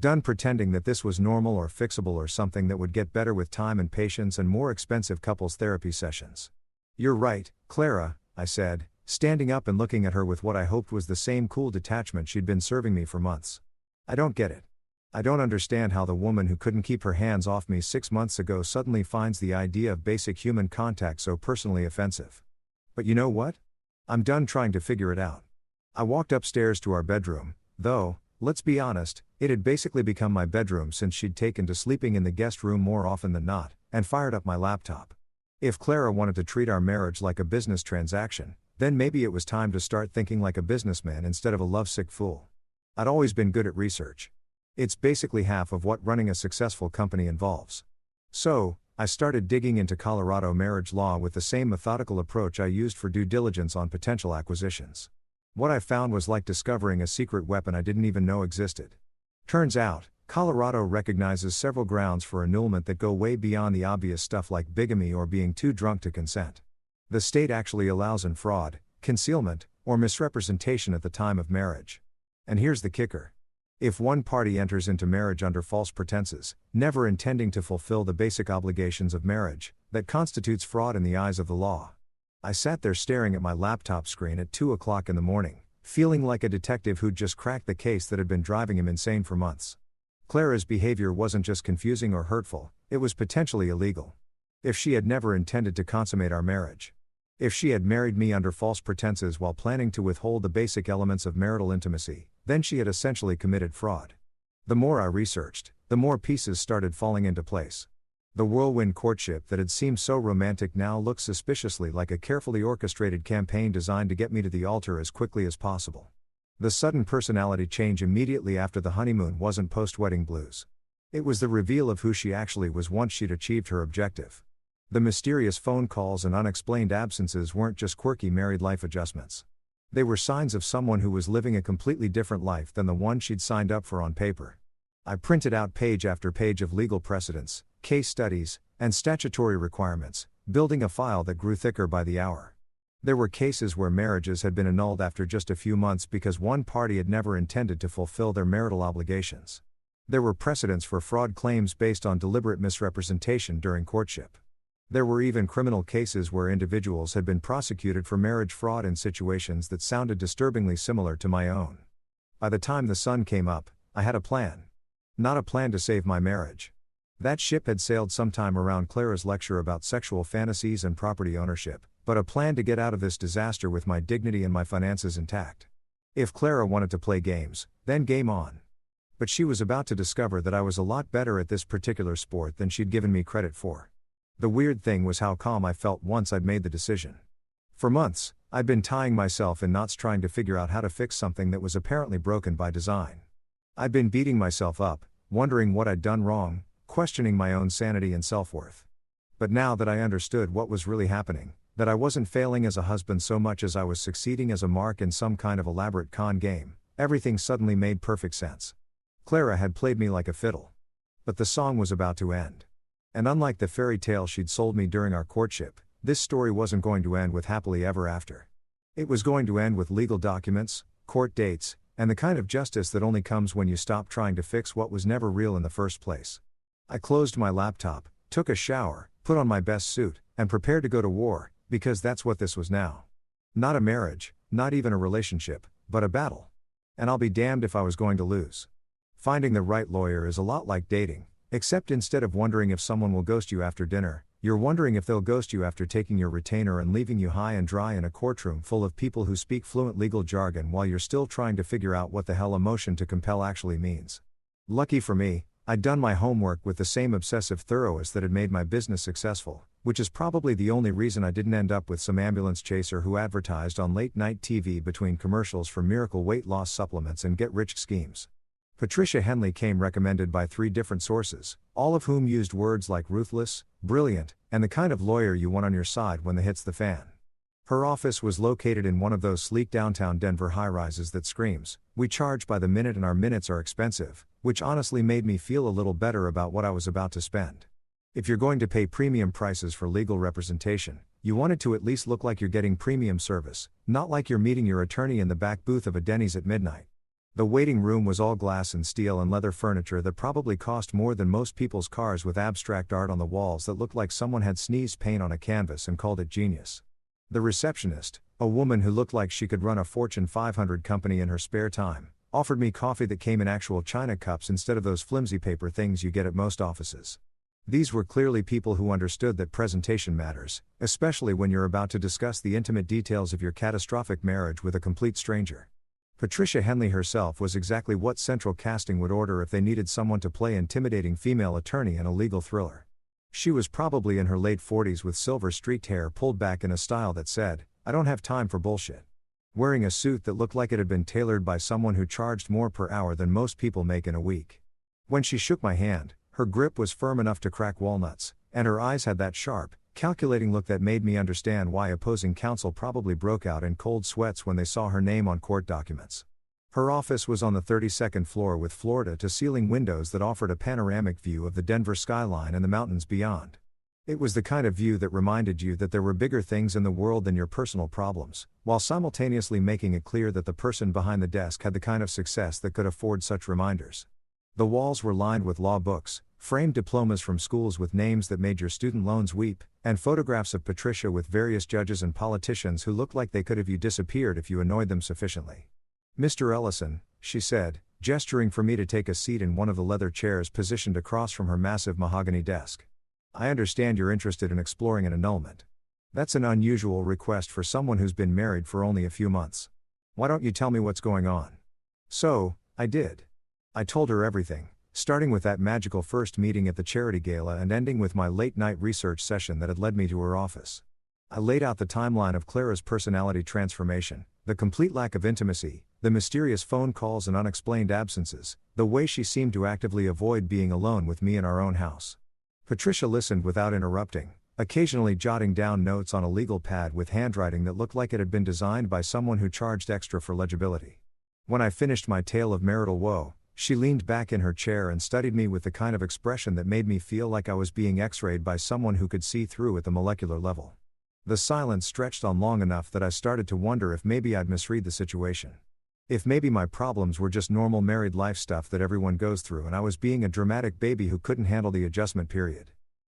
Done pretending that this was normal or fixable or something that would get better with time and patience and more expensive couples therapy sessions. You're right, Clara, I said, standing up and looking at her with what I hoped was the same cool detachment she'd been serving me for months. I don't get it. I don't understand how the woman who couldn't keep her hands off me 6 months ago suddenly finds the idea of basic human contact so personally offensive. But you know what? I'm done trying to figure it out. I walked upstairs to our bedroom, though, let's be honest, it had basically become my bedroom since she'd taken to sleeping in the guest room more often than not, and fired up my laptop. If Clara wanted to treat our marriage like a business transaction, then maybe it was time to start thinking like a businessman instead of a lovesick fool. I'd always been good at research. It's basically half of what running a successful company involves. So, I started digging into Colorado marriage law with the same methodical approach I used for due diligence on potential acquisitions. What I found was like discovering a secret weapon I didn't even know existed. Turns out, Colorado recognizes several grounds for annulment that go way beyond the obvious stuff like bigamy or being too drunk to consent. The state actually allows in fraud, concealment, or misrepresentation at the time of marriage. And here's the kicker. If one party enters into marriage under false pretenses, never intending to fulfill the basic obligations of marriage, that constitutes fraud in the eyes of the law. I sat there staring at my laptop screen at 2 o'clock in the morning, feeling like a detective who'd just cracked the case that had been driving him insane for months. Clara's behavior wasn't just confusing or hurtful, it was potentially illegal. If she had never intended to consummate our marriage. If she had married me under false pretenses while planning to withhold the basic elements of marital intimacy, then she had essentially committed fraud. The more I researched, the more pieces started falling into place. The whirlwind courtship that had seemed so romantic now looked suspiciously like a carefully orchestrated campaign designed to get me to the altar as quickly as possible. The sudden personality change immediately after the honeymoon wasn't post-wedding blues. It was the reveal of who she actually was once she'd achieved her objective. The mysterious phone calls and unexplained absences weren't just quirky married life adjustments. They were signs of someone who was living a completely different life than the one she'd signed up for on paper. I printed out page after page of legal precedents, case studies, and statutory requirements, building a file that grew thicker by the hour. There were cases where marriages had been annulled after just a few months because one party had never intended to fulfill their marital obligations. There were precedents for fraud claims based on deliberate misrepresentation during courtship. There were even criminal cases where individuals had been prosecuted for marriage fraud in situations that sounded disturbingly similar to my own. By the time the sun came up, I had a plan. Not a plan to save my marriage. That ship had sailed sometime around Clara's lecture about sexual fantasies and property ownership, but a plan to get out of this disaster with my dignity and my finances intact. If Clara wanted to play games, then game on. But she was about to discover that I was a lot better at this particular sport than she'd given me credit for. The weird thing was how calm I felt once I'd made the decision. For months, I'd been tying myself in knots trying to figure out how to fix something that was apparently broken by design. I'd been beating myself up, wondering what I'd done wrong, questioning my own sanity and self-worth. But now that I understood what was really happening, that I wasn't failing as a husband so much as I was succeeding as a mark in some kind of elaborate con game, everything suddenly made perfect sense. Clara had played me like a fiddle. But the song was about to end. And unlike the fairy tale she'd sold me during our courtship, this story wasn't going to end with happily ever after. It was going to end with legal documents, court dates, and the kind of justice that only comes when you stop trying to fix what was never real in the first place. I closed my laptop, took a shower, put on my best suit, and prepared to go to war, because that's what this was now. Not a marriage, not even a relationship, but a battle. And I'll be damned if I was going to lose. Finding the right lawyer is a lot like dating, except instead of wondering if someone will ghost you after dinner, you're wondering if they'll ghost you after taking your retainer and leaving you high and dry in a courtroom full of people who speak fluent legal jargon while you're still trying to figure out what the hell a motion to compel actually means. Lucky for me, I'd done my homework with the same obsessive thoroughness that had made my business successful, which is probably the only reason I didn't end up with some ambulance chaser who advertised on late-night TV between commercials for miracle weight loss supplements and get-rich schemes. Patricia Henley came recommended by 3 different sources, all of whom used words like ruthless, brilliant, and the kind of lawyer you want on your side when the hit's the fan. Her office was located in one of those sleek downtown Denver high-rises that screams, "We charge by the minute and our minutes are expensive," which honestly made me feel a little better about what I was about to spend. If you're going to pay premium prices for legal representation, you want it to at least look like you're getting premium service, not like you're meeting your attorney in the back booth of a Denny's at midnight. The waiting room was all glass and steel and leather furniture that probably cost more than most people's cars, with abstract art on the walls that looked like someone had sneezed paint on a canvas and called it genius. The receptionist, a woman who looked like she could run a Fortune 500 company in her spare time, offered me coffee that came in actual china cups instead of those flimsy paper things you get at most offices. These were clearly people who understood that presentation matters, especially when you're about to discuss the intimate details of your catastrophic marriage with a complete stranger. Patricia Henley herself was exactly what central casting would order if they needed someone to play intimidating female attorney in a legal thriller. She was probably in her late 40s with silver-streaked hair pulled back in a style that said, "I don't have time for bullshit." Wearing a suit that looked like it had been tailored by someone who charged more per hour than most people make in a week. When she shook my hand, her grip was firm enough to crack walnuts, and her eyes had that sharp, calculating look that made me understand why opposing counsel probably broke out in cold sweats when they saw her name on court documents. Her office was on the 32nd floor with floor-to-ceiling windows that offered a panoramic view of the Denver skyline and the mountains beyond. It was the kind of view that reminded you that there were bigger things in the world than your personal problems, while simultaneously making it clear that the person behind the desk had the kind of success that could afford such reminders. The walls were lined with law books, framed diplomas from schools with names that made your student loans weep, and photographs of Patricia with various judges and politicians who looked like they could have disappeared if you annoyed them sufficiently. "Mr. Ellison," she said, gesturing for me to take a seat in one of the leather chairs positioned across from her massive mahogany desk. "I understand you're interested in exploring an annulment. That's an unusual request for someone who's been married for only a few months. Why don't you tell me what's going on?" So, I did. I told her everything, starting with that magical first meeting at the charity gala and ending with my late-night research session that had led me to her office. I laid out the timeline of Clara's personality transformation, the complete lack of intimacy, the mysterious phone calls and unexplained absences, the way she seemed to actively avoid being alone with me in our own house. Patricia listened without interrupting, occasionally jotting down notes on a legal pad with handwriting that looked like it had been designed by someone who charged extra for legibility. When I finished my tale of marital woe, she leaned back in her chair and studied me with the kind of expression that made me feel like I was being x-rayed by someone who could see through at the molecular level. The silence stretched on long enough that I started to wonder if maybe I'd misread the situation. If maybe my problems were just normal married life stuff that everyone goes through and I was being a dramatic baby who couldn't handle the adjustment period.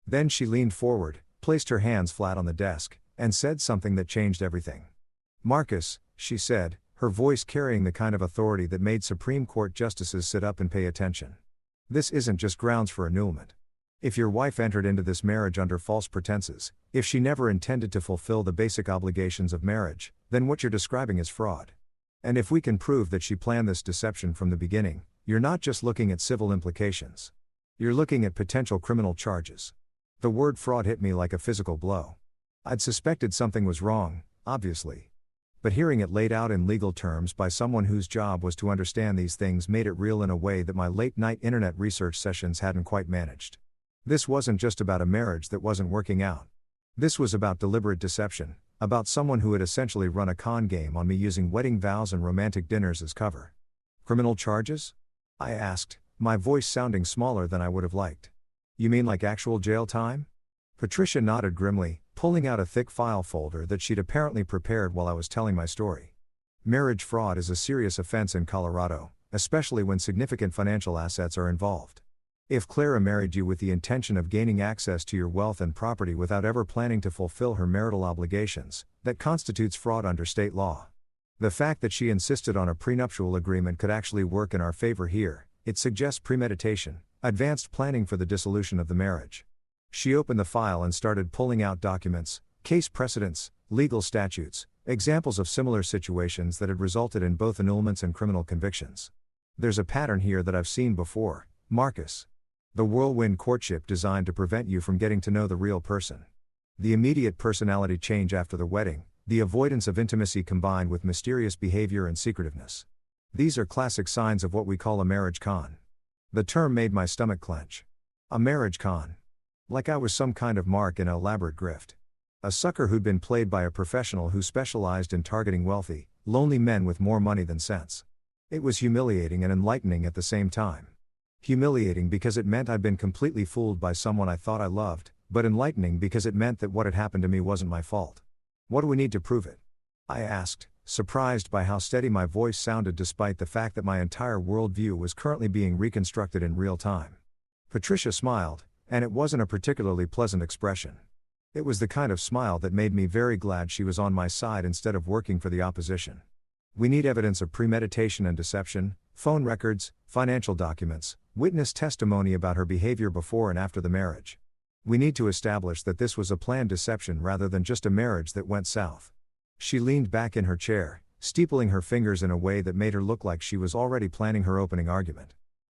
Then she leaned forward, placed her hands flat on the desk, and said something that changed everything. "Marcus," she said, her voice carrying the kind of authority that made Supreme Court justices sit up and pay attention. "This isn't just grounds for annulment. If your wife entered into this marriage under false pretenses, if she never intended to fulfill the basic obligations of marriage, then what you're describing is fraud. And if we can prove that she planned this deception from the beginning, you're not just looking at civil implications. You're looking at potential criminal charges." The word fraud hit me like a physical blow. I'd suspected something was wrong, obviously. But hearing it laid out in legal terms by someone whose job was to understand these things made it real in a way that my late-night internet research sessions hadn't quite managed. This wasn't just about a marriage that wasn't working out. This was about deliberate deception, about someone who had essentially run a con game on me using wedding vows and romantic dinners as cover. Criminal charges? I asked, my voice sounding smaller than I would have liked. You mean like actual jail time? Patricia nodded grimly, pulling out a thick file folder that she'd apparently prepared while I was telling my story. Marriage fraud is a serious offense in Colorado, especially when significant financial assets are involved. If Clara married you with the intention of gaining access to your wealth and property without ever planning to fulfill her marital obligations, that constitutes fraud under state law. The fact that she insisted on a prenuptial agreement could actually work in our favor here. It suggests premeditation, advanced planning for the dissolution of the marriage. She opened the file and started pulling out documents, case precedents, legal statutes, examples of similar situations that had resulted in both annulments and criminal convictions. There's a pattern here that I've seen before, Marcus. The whirlwind courtship designed to prevent you from getting to know the real person. The immediate personality change after the wedding, the avoidance of intimacy combined with mysterious behavior and secretiveness. These are classic signs of what we call a marriage con. The term made my stomach clench. A marriage con. Like I was some kind of mark in an elaborate grift. A sucker who'd been played by a professional who specialized in targeting wealthy, lonely men with more money than sense. It was humiliating and enlightening at the same time. Humiliating because it meant I'd been completely fooled by someone I thought I loved, but enlightening because it meant that what had happened to me wasn't my fault. What do we need to prove it? I asked, surprised by how steady my voice sounded despite the fact that my entire worldview was currently being reconstructed in real time. Patricia smiled, and it wasn't a particularly pleasant expression. It was the kind of smile that made me very glad she was on my side instead of working for the opposition. We need evidence of premeditation and deception, phone records, financial documents, witness testimony about her behavior before and after the marriage. We need to establish that this was a planned deception rather than just a marriage that went south. She leaned back in her chair, steepling her fingers in a way that made her look like she was already planning her opening argument.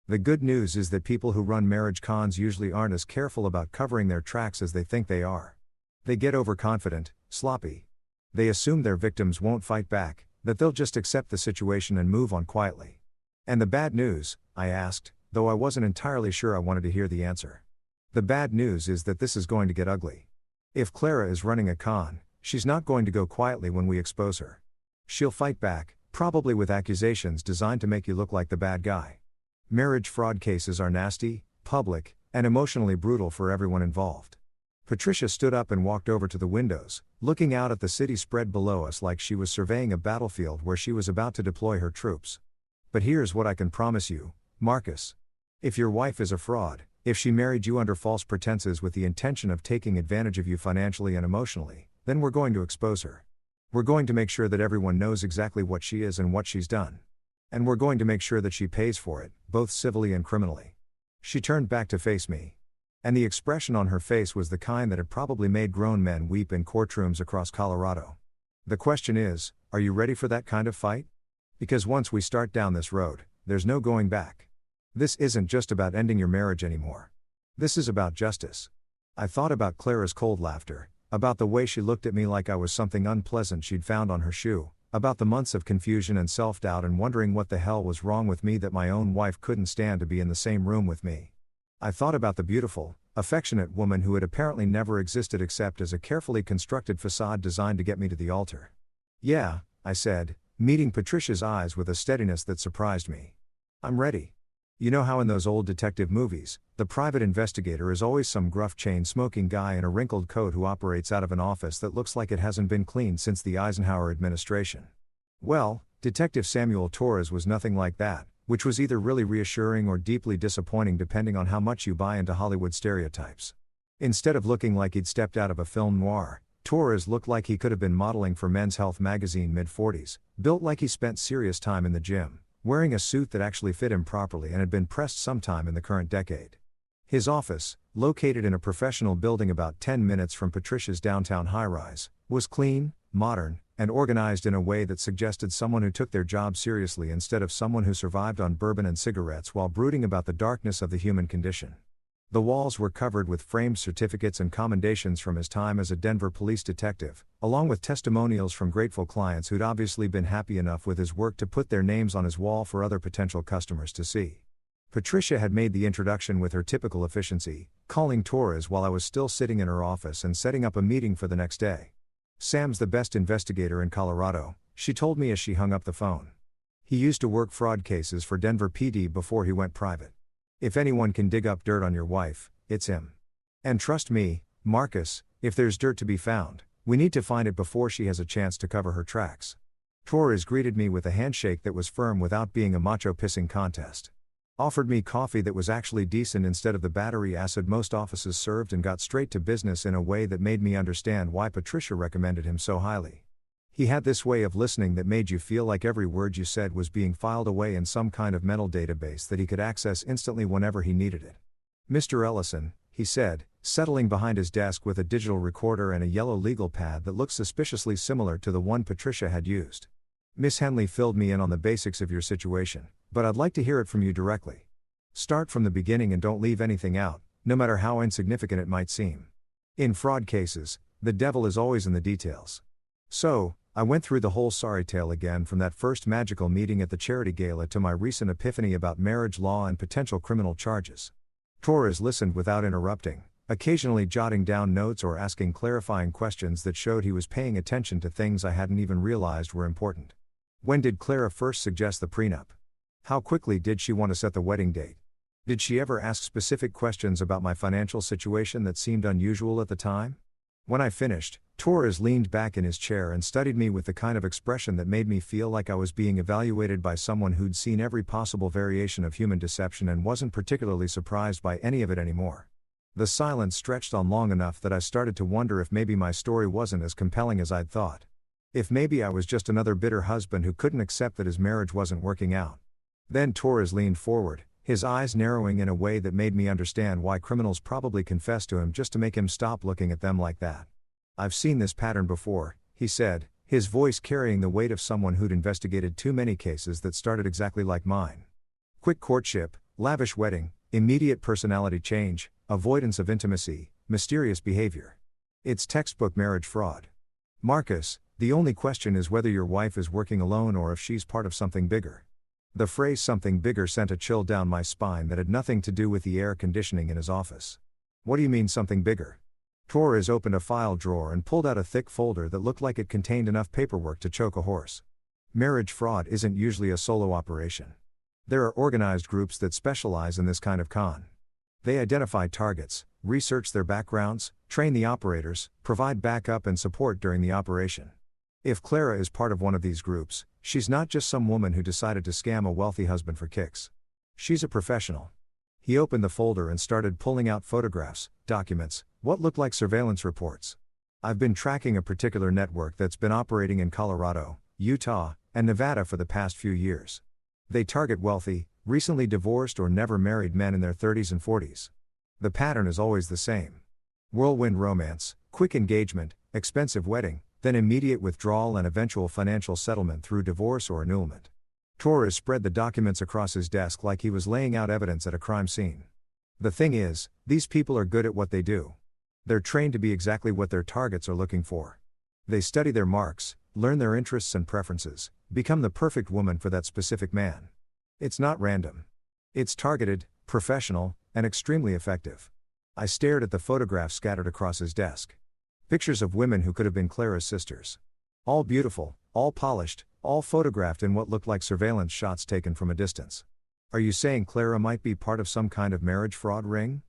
The good news is that people who run marriage cons usually aren't as careful about covering their tracks as they think they are. They get overconfident, sloppy. They assume their victims won't fight back, that they'll just accept the situation and move on quietly. And the bad news, I asked, though I wasn't entirely sure I wanted to hear the answer. The bad news is that this is going to get ugly. If Clara is running a con, she's not going to go quietly when we expose her. She'll fight back, probably with accusations designed to make you look like the bad guy. Marriage fraud cases are nasty, public, and emotionally brutal for everyone involved. Patricia stood up and walked over to the windows, looking out at the city spread below us like she was surveying a battlefield where she was about to deploy her troops. But here's what I can promise you, Marcus. If your wife is a fraud, if she married you under false pretenses with the intention of taking advantage of you financially and emotionally, then we're going to expose her. We're going to make sure that everyone knows exactly what she is and what she's done. And we're going to make sure that she pays for it, both civilly and criminally. She turned back to face me. And the expression on her face was the kind that had probably made grown men weep in courtrooms across Colorado. The question is, are you ready for that kind of fight? Because once we start down this road, there's no going back. This isn't just about ending your marriage anymore. This is about justice. I thought about Clara's cold laughter, about the way she looked at me like I was something unpleasant she'd found on her shoe, about the months of confusion and self-doubt and wondering what the hell was wrong with me that my own wife couldn't stand to be in the same room with me. I thought about the beautiful, affectionate woman who had apparently never existed except as a carefully constructed facade designed to get me to the altar. Yeah, I said, meeting Patricia's eyes with a steadiness that surprised me. I'm ready. You know how in those old detective movies, the private investigator is always some gruff chain-smoking guy in a wrinkled coat who operates out of an office that looks like it hasn't been cleaned since the Eisenhower administration. Well, Detective Samuel Torres was nothing like that, which was either really reassuring or deeply disappointing depending on how much you buy into Hollywood stereotypes. Instead of looking like he'd stepped out of a film noir, Torres looked like he could have been modeling for Men's Health magazine mid-40s, built like he spent serious time in the gym, wearing a suit that actually fit him properly and had been pressed sometime in the current decade. His office, located in a professional building about 10 minutes from Patricia's downtown high-rise, was clean, modern, and organized in a way that suggested someone who took their job seriously instead of someone who survived on bourbon and cigarettes while brooding about the darkness of the human condition. The walls were covered with framed certificates and commendations from his time as a Denver police detective, along with testimonials from grateful clients who'd obviously been happy enough with his work to put their names on his wall for other potential customers to see. Patricia had made the introduction with her typical efficiency, calling Torres while I was still sitting in her office and setting up a meeting for the next day. "Sam's the best investigator in Colorado," she told me as she hung up the phone. "He used to work fraud cases for Denver PD before he went private. If anyone can dig up dirt on your wife, it's him. And trust me, Marcus, if there's dirt to be found, we need to find it before she has a chance to cover her tracks." Torres greeted me with a handshake that was firm without being a macho pissing contest. Offered me coffee that was actually decent instead of the battery acid most offices served, and got straight to business in a way that made me understand why Patricia recommended him so highly. He had this way of listening that made you feel like every word you said was being filed away in some kind of mental database that he could access instantly whenever he needed it. "Mr. Ellison," he said, settling behind his desk with a digital recorder and a yellow legal pad that looked suspiciously similar to the one Patricia had used. "Miss Henley filled me in on the basics of your situation, but I'd like to hear it from you directly. Start from the beginning and don't leave anything out, no matter how insignificant it might seem. In fraud cases, the devil is always in the details." So, I went through the whole sorry tale again, from that first magical meeting at the charity gala to my recent epiphany about marriage law and potential criminal charges. Torres listened without interrupting, occasionally jotting down notes or asking clarifying questions that showed he was paying attention to things I hadn't even realized were important. "When did Clara first suggest the prenup? How quickly did she want to set the wedding date? Did she ever ask specific questions about my financial situation that seemed unusual at the time?" When I finished, Torres leaned back in his chair and studied me with the kind of expression that made me feel like I was being evaluated by someone who'd seen every possible variation of human deception and wasn't particularly surprised by any of it anymore. The silence stretched on long enough that I started to wonder if maybe my story wasn't as compelling as I'd thought. If maybe I was just another bitter husband who couldn't accept that his marriage wasn't working out. Then Torres leaned forward, his eyes narrowing in a way that made me understand why criminals probably confess to him just to make him stop looking at them like that. "I've seen this pattern before," he said, his voice carrying the weight of someone who'd investigated too many cases that started exactly like mine. Quick courtship, lavish wedding, immediate personality change, avoidance of intimacy, mysterious behavior. It's textbook marriage fraud. Marcus, the only question is whether your wife is working alone or if she's part of something bigger." The phrase "something bigger" sent a chill down my spine that had nothing to do with the air conditioning in his office. "What do you mean something bigger?" Torres opened a file drawer and pulled out a thick folder that looked like it contained enough paperwork to choke a horse. Marriage fraud isn't usually a solo operation. There are organized groups that specialize in this kind of con. They identify targets, research their backgrounds, train the operators, provide backup and support during the operation. If Clara is part of one of these groups, she's not just some woman who decided to scam a wealthy husband for kicks. She's a professional. He opened the folder and started pulling out photographs, documents, what looked like surveillance reports. "I've been tracking a particular network that's been operating in Colorado, Utah, and Nevada for the past few years. They target wealthy, recently divorced or never married men in their 30s and 40s. The pattern is always the same. Whirlwind romance, quick engagement, expensive wedding, then immediate withdrawal and eventual financial settlement through divorce or annulment." Torres spread the documents across his desk like he was laying out evidence at a crime scene. "The thing is, these people are good at what they do. They're trained to be exactly what their targets are looking for. They study their marks, learn their interests and preferences, become the perfect woman for that specific man. It's not random. It's targeted, professional, and extremely effective." I stared at the photographs scattered across his desk. Pictures of women who could have been Clara's sisters. All beautiful, all polished, all photographed in what looked like surveillance shots taken from a distance. "Are you saying Clara might be part of some kind of marriage fraud ring?"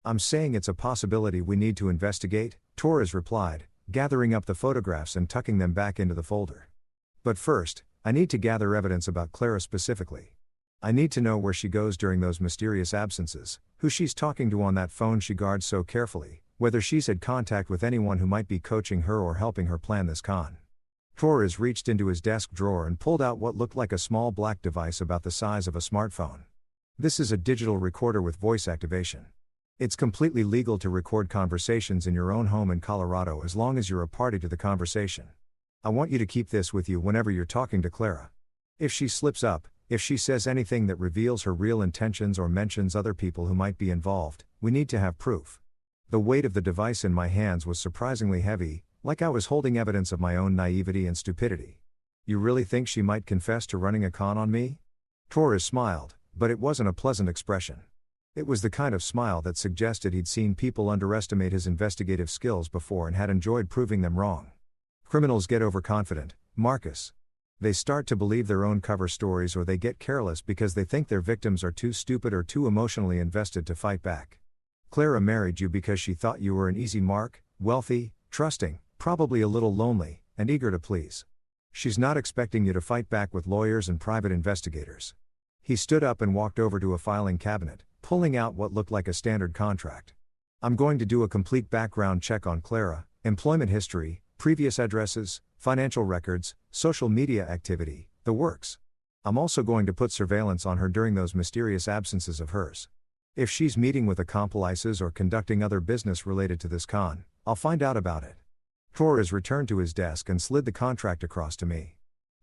"I'm saying it's a possibility we need to investigate," Torres replied, gathering up the photographs and tucking them back into the folder. "But first, I need to gather evidence about Clara specifically. I need to know where she goes during those mysterious absences, who she's talking to on that phone she guards so carefully, whether she's had contact with anyone who might be coaching her or helping her plan this con." Torres reached into his desk drawer and pulled out what looked like a small black device about the size of a smartphone. "This is a digital recorder with voice activation. It's completely legal to record conversations in your own home in Colorado as long as you're a party to the conversation. I want you to keep this with you whenever you're talking to Clara. If she slips up, If she says anything that reveals her real intentions or mentions other people who might be involved, we need to have proof. The weight of the device in my hands was surprisingly heavy, like I was holding evidence of my own naivety and stupidity. You really think she might confess to running a con on me? Torres smiled, but it wasn't a pleasant expression. It was the kind of smile that suggested he'd seen people underestimate his investigative skills before and had enjoyed proving them wrong. Criminals get overconfident, Marcus. They start to believe their own cover stories, or they get careless because they think their victims are too stupid or too emotionally invested to fight back. Clara married you because she thought you were an easy mark, wealthy, trusting, probably a little lonely, and eager to please. She's not expecting you to fight back with lawyers and private investigators. He stood up and walked over to a filing cabinet, pulling out what looked like a standard contract. I'm going to do a complete background check on Clara, employment history, previous addresses, financial records, social media activity, the works. I'm also going to put surveillance on her during those mysterious absences of hers. If she's meeting with accomplices or conducting other business related to this con, I'll find out about it. Torres returned to his desk and slid the contract across to me.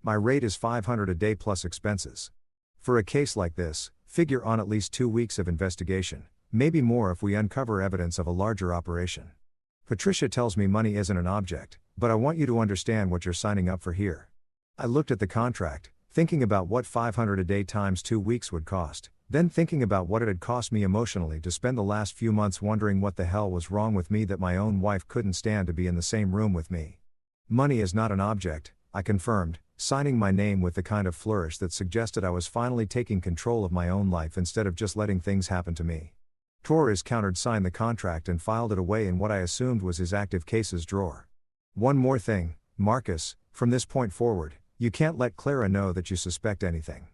My rate is $500 a day plus expenses. For a case like this, figure on at least 2 weeks of investigation, maybe more if we uncover evidence of a larger operation. Patricia tells me money isn't an object, but I want you to understand what you're signing up for here. I looked at the contract, thinking about what $500 a day times 2 weeks would cost, then thinking about what it had cost me emotionally to spend the last few months wondering what the hell was wrong with me that my own wife couldn't stand to be in the same room with me. Money is not an object, I confirmed, signing my name with the kind of flourish that suggested I was finally taking control of my own life instead of just letting things happen to me. Torres countered-signed the contract and filed it away in what I assumed was his active cases drawer. One more thing, Marcus, from this point forward, you can't let Clara know that you suspect anything.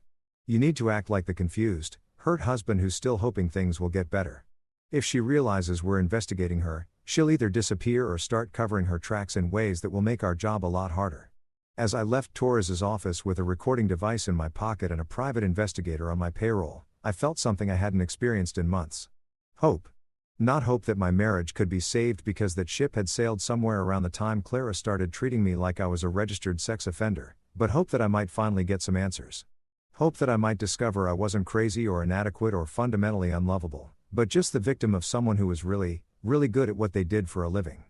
You need to act like the confused, hurt husband who's still hoping things will get better. If she realizes we're investigating her, she'll either disappear or start covering her tracks in ways that will make our job a lot harder. As I left Torres's office with a recording device in my pocket and a private investigator on my payroll, I felt something I hadn't experienced in months. Hope. Not hope that my marriage could be saved because that ship had sailed somewhere around the time Clara started treating me like I was a registered sex offender, but hope that I might finally get some answers. Hope that I might discover I wasn't crazy or inadequate or fundamentally unlovable, but just the victim of someone who was really, really good at what they did for a living.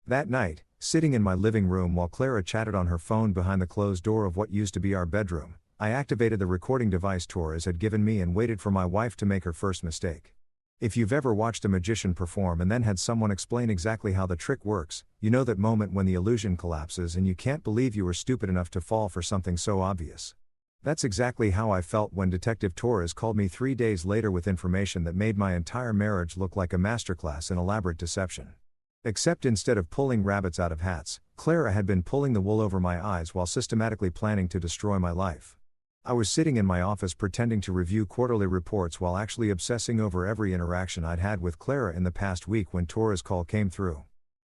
That night, sitting in my living room while Clara chatted on her phone behind the closed door of what used to be our bedroom, I activated the recording device Torres had given me and waited for my wife to make her first mistake. If you've ever watched a magician perform and then had someone explain exactly how the trick works, you know that moment when the illusion collapses and you can't believe you were stupid enough to fall for something so obvious. That's exactly how I felt when Detective Torres called me 3 days later with information that made my entire marriage look like a masterclass in elaborate deception. Except instead of pulling rabbits out of hats, Clara had been pulling the wool over my eyes while systematically planning to destroy my life. I was sitting in my office pretending to review quarterly reports while actually obsessing over every interaction I'd had with Clara in the past week when Torres' call came through.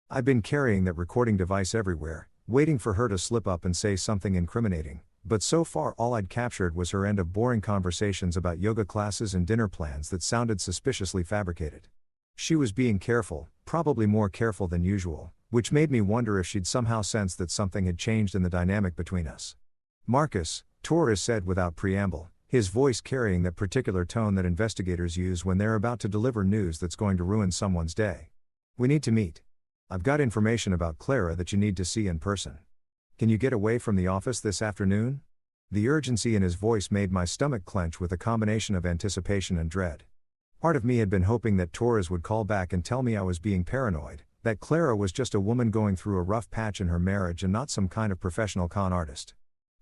I'd been carrying that recording device everywhere, waiting for her to slip up and say something incriminating, but so far all I'd captured was her end of boring conversations about yoga classes and dinner plans that sounded suspiciously fabricated. She was being careful, probably more careful than usual, which made me wonder if she'd somehow sensed that something had changed in the dynamic between us. Marcus, Torres said without preamble, his voice carrying that particular tone that investigators use when they're about to deliver news that's going to ruin someone's day. We need to meet. I've got information about Clara that you need to see in person. Can you get away from the office this afternoon? The urgency in his voice made my stomach clench with a combination of anticipation and dread. Part of me had been hoping that Torres would call back and tell me I was being paranoid, that Clara was just a woman going through a rough patch in her marriage and not some kind of professional con artist.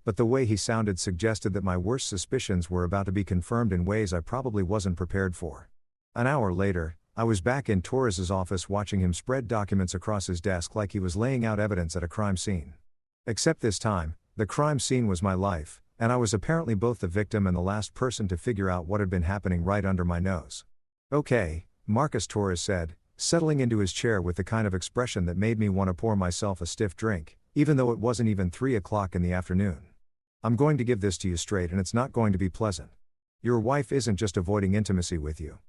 But the way he sounded suggested that my worst suspicions were about to be confirmed in ways I probably wasn't prepared for. An hour later, I was back in Torres's office watching him spread documents across his desk like he was laying out evidence at a crime scene. Except this time, the crime scene was my life, and I was apparently both the victim and the last person to figure out what had been happening right under my nose. Okay, Marcus, Torres said, settling into his chair with the kind of expression that made me want to pour myself a stiff drink, even though it wasn't even 3 o'clock in the afternoon. I'm going to give this to you straight and it's not going to be pleasant. Your wife isn't just avoiding intimacy with you.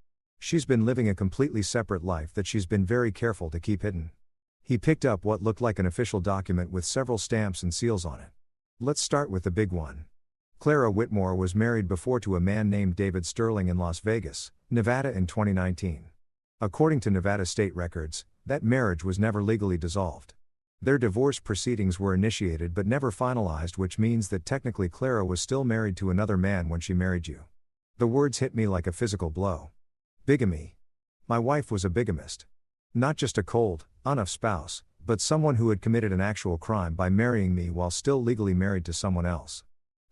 She's been living a completely separate life that she's been very careful to keep hidden. He picked up what looked like an official document with several stamps and seals on it. Let's start with the big one. Clara Whitmore was married before to a man named David Sterling in Las Vegas, Nevada in 2019. According to Nevada state records, that marriage was never legally dissolved. Their divorce proceedings were initiated but never finalized, which means that technically Clara was still married to another man when she married you. The words hit me like a physical blow. Bigamy. My wife was a bigamist. Not just a cold, enough spouse, but someone who had committed an actual crime by marrying me while still legally married to someone else.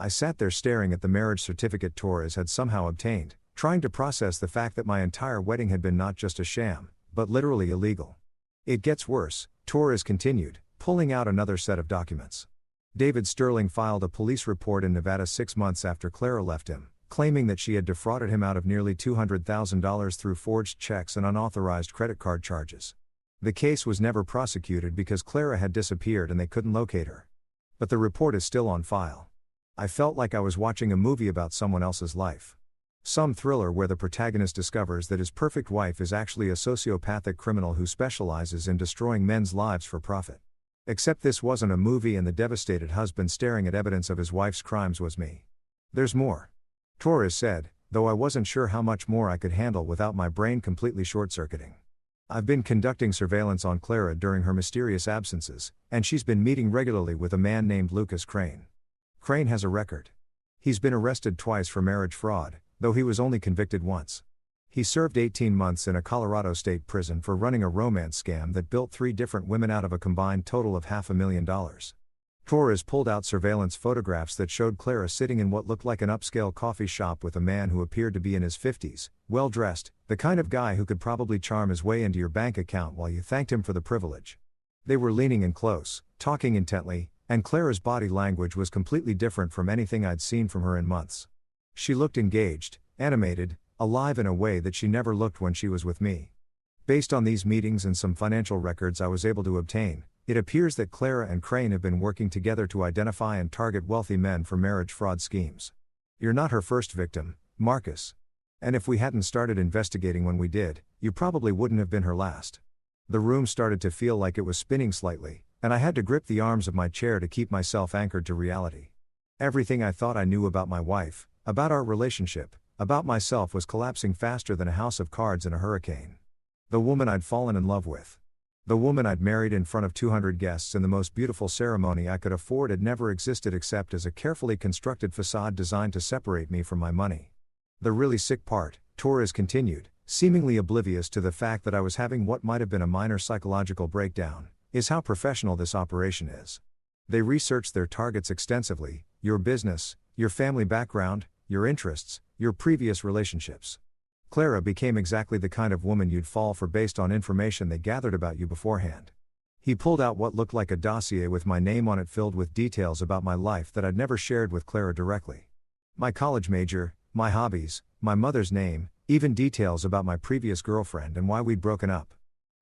I sat there staring at the marriage certificate Torres had somehow obtained, trying to process the fact that my entire wedding had been not just a sham, but literally illegal. It gets worse, Torres continued, pulling out another set of documents. David Sterling filed a police report in Nevada 6 months after Clara left him, claiming that she had defrauded him out of nearly $200,000 through forged checks and unauthorized credit card charges. The case was never prosecuted because Clara had disappeared and they couldn't locate her. But the report is still on file. I felt like I was watching a movie about someone else's life. Some thriller where the protagonist discovers that his perfect wife is actually a sociopathic criminal who specializes in destroying men's lives for profit. Except this wasn't a movie, and the devastated husband staring at evidence of his wife's crimes was me. There's more. Torres said, though I wasn't sure how much more I could handle without my brain completely short-circuiting. I've been conducting surveillance on Clara during her mysterious absences, and she's been meeting regularly with a man named Lucas Crane. Crane has a record. He's been arrested twice for marriage fraud, though he was only convicted once. He served 18 months in a Colorado state prison for running a romance scam that built 3 different women out of a combined total of $500,000. Torres pulled out surveillance photographs that showed Clara sitting in what looked like an upscale coffee shop with a man who appeared to be in his 50s, well-dressed, the kind of guy who could probably charm his way into your bank account while you thanked him for the privilege. They were leaning in close, talking intently, and Clara's body language was completely different from anything I'd seen from her in months. She looked engaged, animated, alive in a way that she never looked when she was with me. Based on these meetings and some financial records I was able to obtain, it appears that Clara and Crane have been working together to identify and target wealthy men for marriage fraud schemes. You're not her first victim, Marcus. And if we hadn't started investigating when we did, you probably wouldn't have been her last. The room started to feel like it was spinning slightly, and I had to grip the arms of my chair to keep myself anchored to reality. Everything I thought I knew about my wife, about our relationship, about myself was collapsing faster than a house of cards in a hurricane. The woman I'd fallen in love with. The woman I'd married in front of 200 guests in the most beautiful ceremony I could afford had never existed except as a carefully constructed facade designed to separate me from my money. The really sick part, Torres continued, seemingly oblivious to the fact that I was having what might have been a minor psychological breakdown, is how professional this operation is. They researched their targets extensively, your business, your family background, your interests, your previous relationships. Clara became exactly the kind of woman you'd fall for based on information they gathered about you beforehand. He pulled out what looked like a dossier with my name on it filled with details about my life that I'd never shared with Clara directly. My college major, my hobbies, my mother's name, even details about my previous girlfriend and why we'd broken up.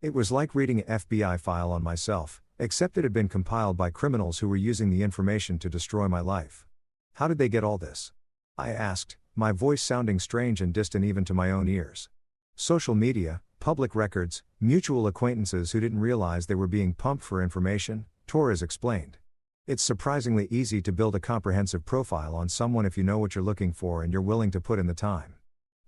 It was like reading an FBI file on myself, except it had been compiled by criminals who were using the information to destroy my life. How did they get all this? I asked, my voice sounding strange and distant even to my own ears. Social media, public records, mutual acquaintances who didn't realize they were being pumped for information, Torres explained. It's surprisingly easy to build a comprehensive profile on someone if you know what you're looking for and you're willing to put in the time.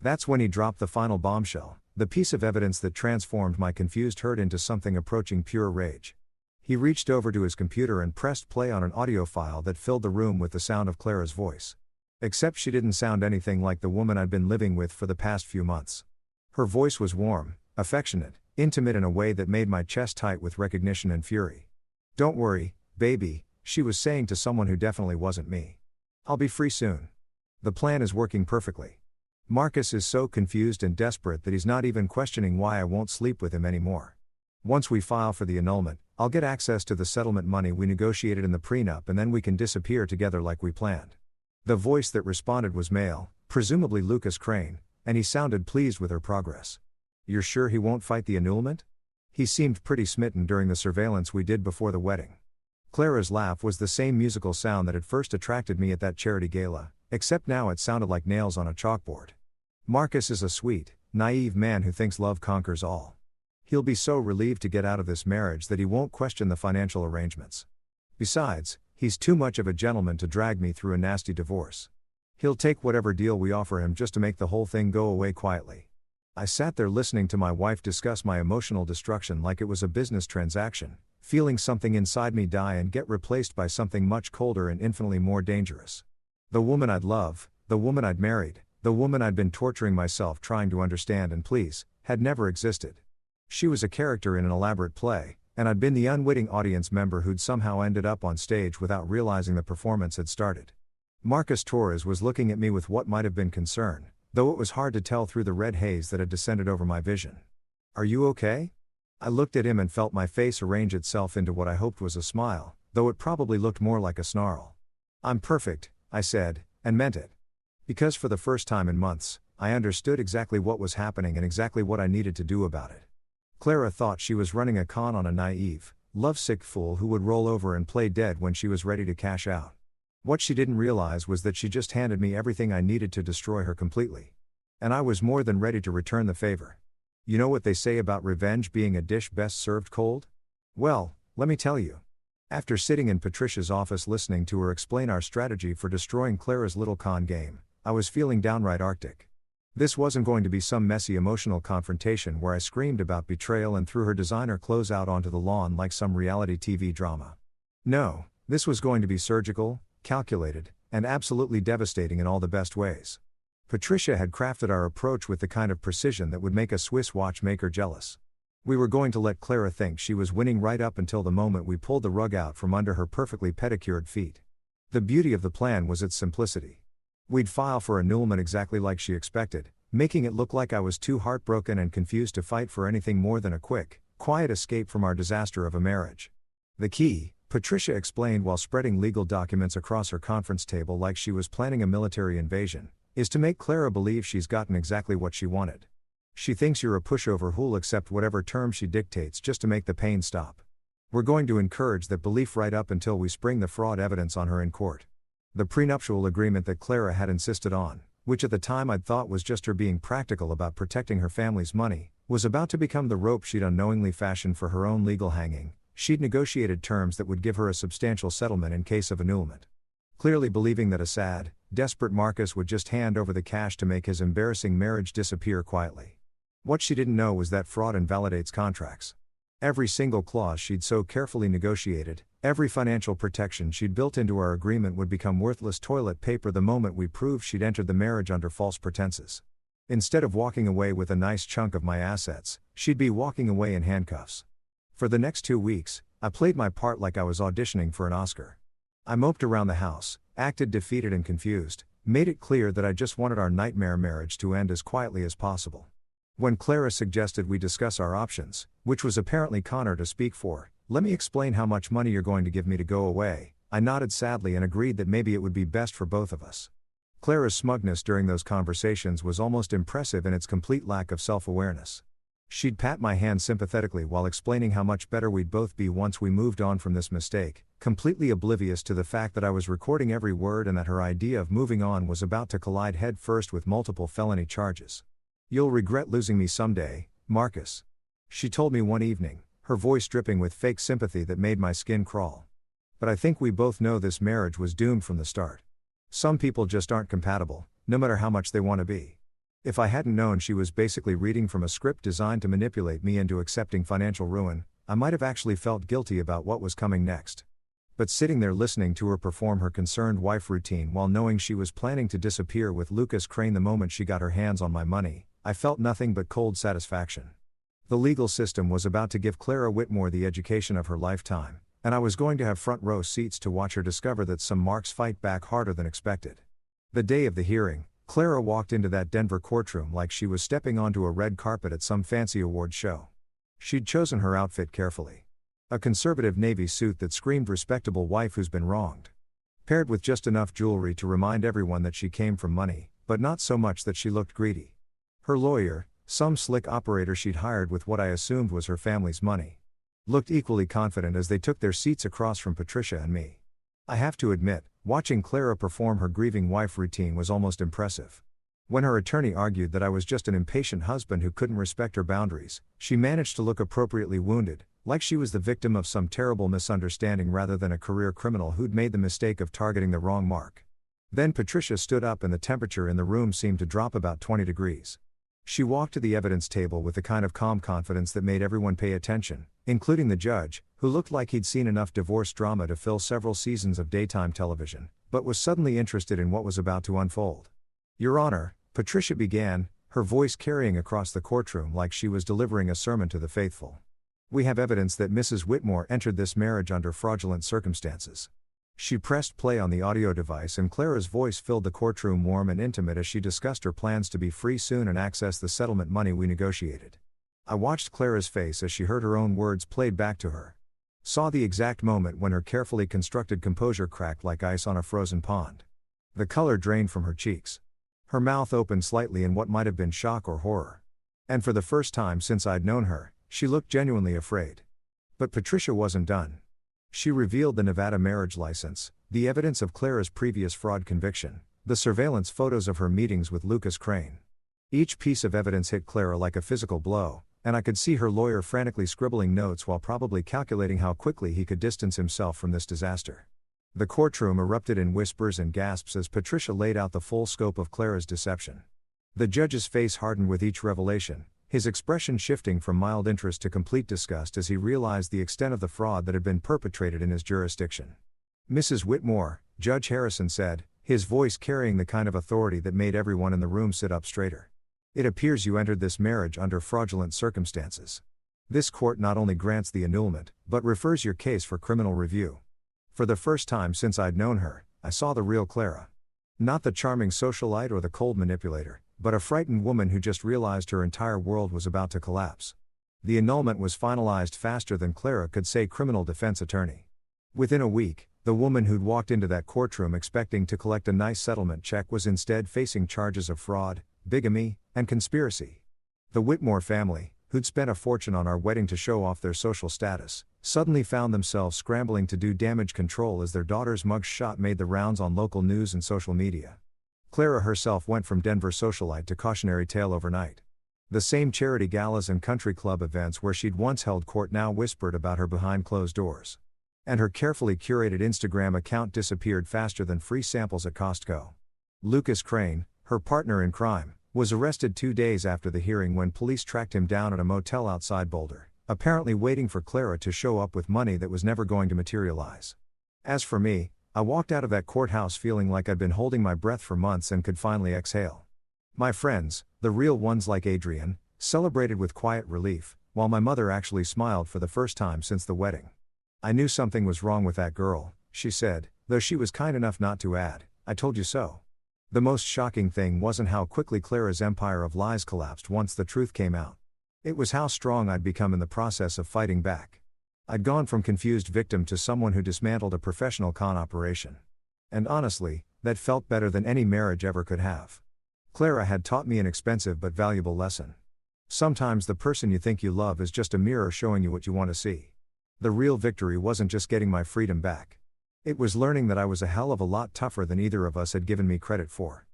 That's when he dropped the final bombshell, the piece of evidence that transformed my confused hurt into something approaching pure rage. He reached over to his computer and pressed play on an audio file that filled the room with the sound of Clara's voice. Except she didn't sound anything like the woman I'd been living with for the past few months. Her voice was warm, affectionate, intimate in a way that made my chest tight with recognition and fury. "Don't worry, baby," she was saying to someone who definitely wasn't me. "I'll be free soon. The plan is working perfectly. Marcus is so confused and desperate that he's not even questioning why I won't sleep with him anymore. Once we file for the annulment, I'll get access to the settlement money we negotiated in the prenup and then we can disappear together like we planned." The voice that responded was male, presumably Lucas Crane, and he sounded pleased with her progress. "You're sure he won't fight the annulment?" He seemed pretty smitten during the surveillance we did before the wedding. Clara's laugh was the same musical sound that had first attracted me at that charity gala, except now it sounded like nails on a chalkboard. "Marcus is a sweet, naive man who thinks love conquers all. He'll be so relieved to get out of this marriage that he won't question the financial arrangements. Besides, He's too much of a gentleman to drag me through a nasty divorce. He'll take whatever deal we offer him just to make the whole thing go away quietly. I sat there listening to my wife discuss my emotional destruction like it was a business transaction, feeling something inside me die and get replaced by something much colder and infinitely more dangerous. The woman I'd love, the woman I'd married, the woman I'd been torturing myself trying to understand and please, had never existed. She was a character in an elaborate play, and I'd been the unwitting audience member who'd somehow ended up on stage without realizing the performance had started. Marcus Torres was looking at me with what might have been concern, though it was hard to tell through the red haze that had descended over my vision. "Are you okay?" I looked at him and felt my face arrange itself into what I hoped was a smile, though it probably looked more like a snarl. "I'm perfect," I said, and meant it. Because for the first time in months, I understood exactly what was happening and exactly what I needed to do about it. Clara thought she was running a con on a naive, lovesick fool who would roll over and play dead when she was ready to cash out. What she didn't realize was that she just handed me everything I needed to destroy her completely. And I was more than ready to return the favor. You know what they say about revenge being a dish best served cold? Well, let me tell you. After sitting in Patricia's office listening to her explain our strategy for destroying Clara's little con game, I was feeling downright arctic. This wasn't going to be some messy emotional confrontation where I screamed about betrayal and threw her designer clothes out onto the lawn like some reality TV drama. No, this was going to be surgical, calculated, and absolutely devastating in all the best ways. Patricia had crafted our approach with the kind of precision that would make a Swiss watchmaker jealous. We were going to let Clara think she was winning right up until the moment we pulled the rug out from under her perfectly pedicured feet. The beauty of the plan was its simplicity. We'd file for annulment exactly like she expected, making it look like I was too heartbroken and confused to fight for anything more than a quick, quiet escape from our disaster of a marriage. The key, Patricia explained while spreading legal documents across her conference table like she was planning a military invasion, is to make Clara believe she's gotten exactly what she wanted. She thinks you're a pushover who'll accept whatever terms she dictates just to make the pain stop. We're going to encourage that belief right up until we spring the fraud evidence on her in court. The prenuptial agreement that Clara had insisted on, which at the time I'd thought was just her being practical about protecting her family's money, was about to become the rope she'd unknowingly fashioned for her own legal hanging. She'd negotiated terms that would give her a substantial settlement in case of annulment. Clearly believing that a sad, desperate Marcus would just hand over the cash to make his embarrassing marriage disappear quietly. What she didn't know was that fraud invalidates contracts. Every single clause she'd so carefully negotiated, every financial protection she'd built into our agreement would become worthless toilet paper the moment we proved she'd entered the marriage under false pretenses. Instead of walking away with a nice chunk of my assets, she'd be walking away in handcuffs. For the next 2 weeks, I played my part like I was auditioning for an Oscar. I moped around the house, acted defeated and confused, made it clear that I just wanted our nightmare marriage to end as quietly as possible. When Clara suggested we discuss our options, which was apparently Connor to speak for, "Let me explain how much money you're going to give me to go away," I nodded sadly and agreed that maybe it would be best for both of us. Clara's smugness during those conversations was almost impressive in its complete lack of self-awareness. She'd pat my hand sympathetically while explaining how much better we'd both be once we moved on from this mistake, completely oblivious to the fact that I was recording every word and that her idea of moving on was about to collide head first with multiple felony charges. "You'll regret losing me someday, Marcus," she told me one evening, her voice dripping with fake sympathy that made my skin crawl. "But I think we both know this marriage was doomed from the start. Some people just aren't compatible, no matter how much they want to be." If I hadn't known she was basically reading from a script designed to manipulate me into accepting financial ruin, I might have actually felt guilty about what was coming next. But sitting there listening to her perform her concerned wife routine while knowing she was planning to disappear with Lucas Crane the moment she got her hands on my money, I felt nothing but cold satisfaction. The legal system was about to give Clara Whitmore the education of her lifetime, and I was going to have front row seats to watch her discover that some marks fight back harder than expected. The day of the hearing, Clara walked into that Denver courtroom like she was stepping onto a red carpet at some fancy award show. She'd chosen her outfit carefully. A conservative navy suit that screamed respectable wife who's been wronged. Paired with just enough jewelry to remind everyone that she came from money, but not so much that she looked greedy. Her lawyer, some slick operator she'd hired with what I assumed was her family's money, looked equally confident as they took their seats across from Patricia and me. I have to admit, watching Clara perform her grieving wife routine was almost impressive. When her attorney argued that I was just an impatient husband who couldn't respect her boundaries, she managed to look appropriately wounded, like she was the victim of some terrible misunderstanding rather than a career criminal who'd made the mistake of targeting the wrong mark. Then Patricia stood up and the temperature in the room seemed to drop about 20 degrees. She walked to the evidence table with the kind of calm confidence that made everyone pay attention, including the judge, who looked like he'd seen enough divorce drama to fill several seasons of daytime television, but was suddenly interested in what was about to unfold. "Your Honor," Patricia began, her voice carrying across the courtroom like she was delivering a sermon to the faithful. "We have evidence that Mrs. Whitmore entered this marriage under fraudulent circumstances." She pressed play on the audio device and Clara's voice filled the courtroom warm and intimate as she discussed her plans to be free soon and access the settlement money we negotiated. I watched Clara's face as she heard her own words played back to her. Saw the exact moment when her carefully constructed composure cracked like ice on a frozen pond. The color drained from her cheeks. Her mouth opened slightly in what might have been shock or horror. And for the first time since I'd known her, she looked genuinely afraid. But Patricia wasn't done. She revealed the Nevada marriage license, the evidence of Clara's previous fraud conviction, the surveillance photos of her meetings with Lucas Crane. Each piece of evidence hit Clara like a physical blow, and I could see her lawyer frantically scribbling notes while probably calculating how quickly he could distance himself from this disaster. The courtroom erupted in whispers and gasps as Patricia laid out the full scope of Clara's deception. The judge's face hardened with each revelation, his expression shifting from mild interest to complete disgust as he realized the extent of the fraud that had been perpetrated in his jurisdiction. "Mrs. Whitmore," Judge Harrison said, his voice carrying the kind of authority that made everyone in the room sit up straighter. "It appears you entered this marriage under fraudulent circumstances. This court not only grants the annulment, but refers your case for criminal review." For the first time since I'd known her, I saw the real Clara. Not the charming socialite or the cold manipulator, but a frightened woman who just realized her entire world was about to collapse. The annulment was finalized faster than Clara could say criminal defense attorney. Within a week, the woman who'd walked into that courtroom expecting to collect a nice settlement check was instead facing charges of fraud, bigamy, and conspiracy. The Whitmore family, who'd spent a fortune on our wedding to show off their social status, suddenly found themselves scrambling to do damage control as their daughter's mugshot made the rounds on local news and social media. Clara herself went from Denver socialite to cautionary tale overnight. The same charity galas and country club events where she'd once held court now whispered about her behind closed doors. And her carefully curated Instagram account disappeared faster than free samples at Costco. Lucas Crane, her partner in crime, was arrested 2 days after the hearing when police tracked him down at a motel outside Boulder, apparently waiting for Clara to show up with money that was never going to materialize. As for me, I walked out of that courthouse feeling like I'd been holding my breath for months and could finally exhale. My friends, the real ones like Adrian, celebrated with quiet relief, while my mother actually smiled for the first time since the wedding. "I knew something was wrong with that girl," she said, though she was kind enough not to add, "I told you so." The most shocking thing wasn't how quickly Clara's empire of lies collapsed once the truth came out. It was how strong I'd become in the process of fighting back. I'd gone from confused victim to someone who dismantled a professional con operation. And honestly, that felt better than any marriage ever could have. Clara had taught me an expensive but valuable lesson. Sometimes the person you think you love is just a mirror showing you what you want to see. The real victory wasn't just getting my freedom back. It was learning that I was a hell of a lot tougher than either of us had given me credit for.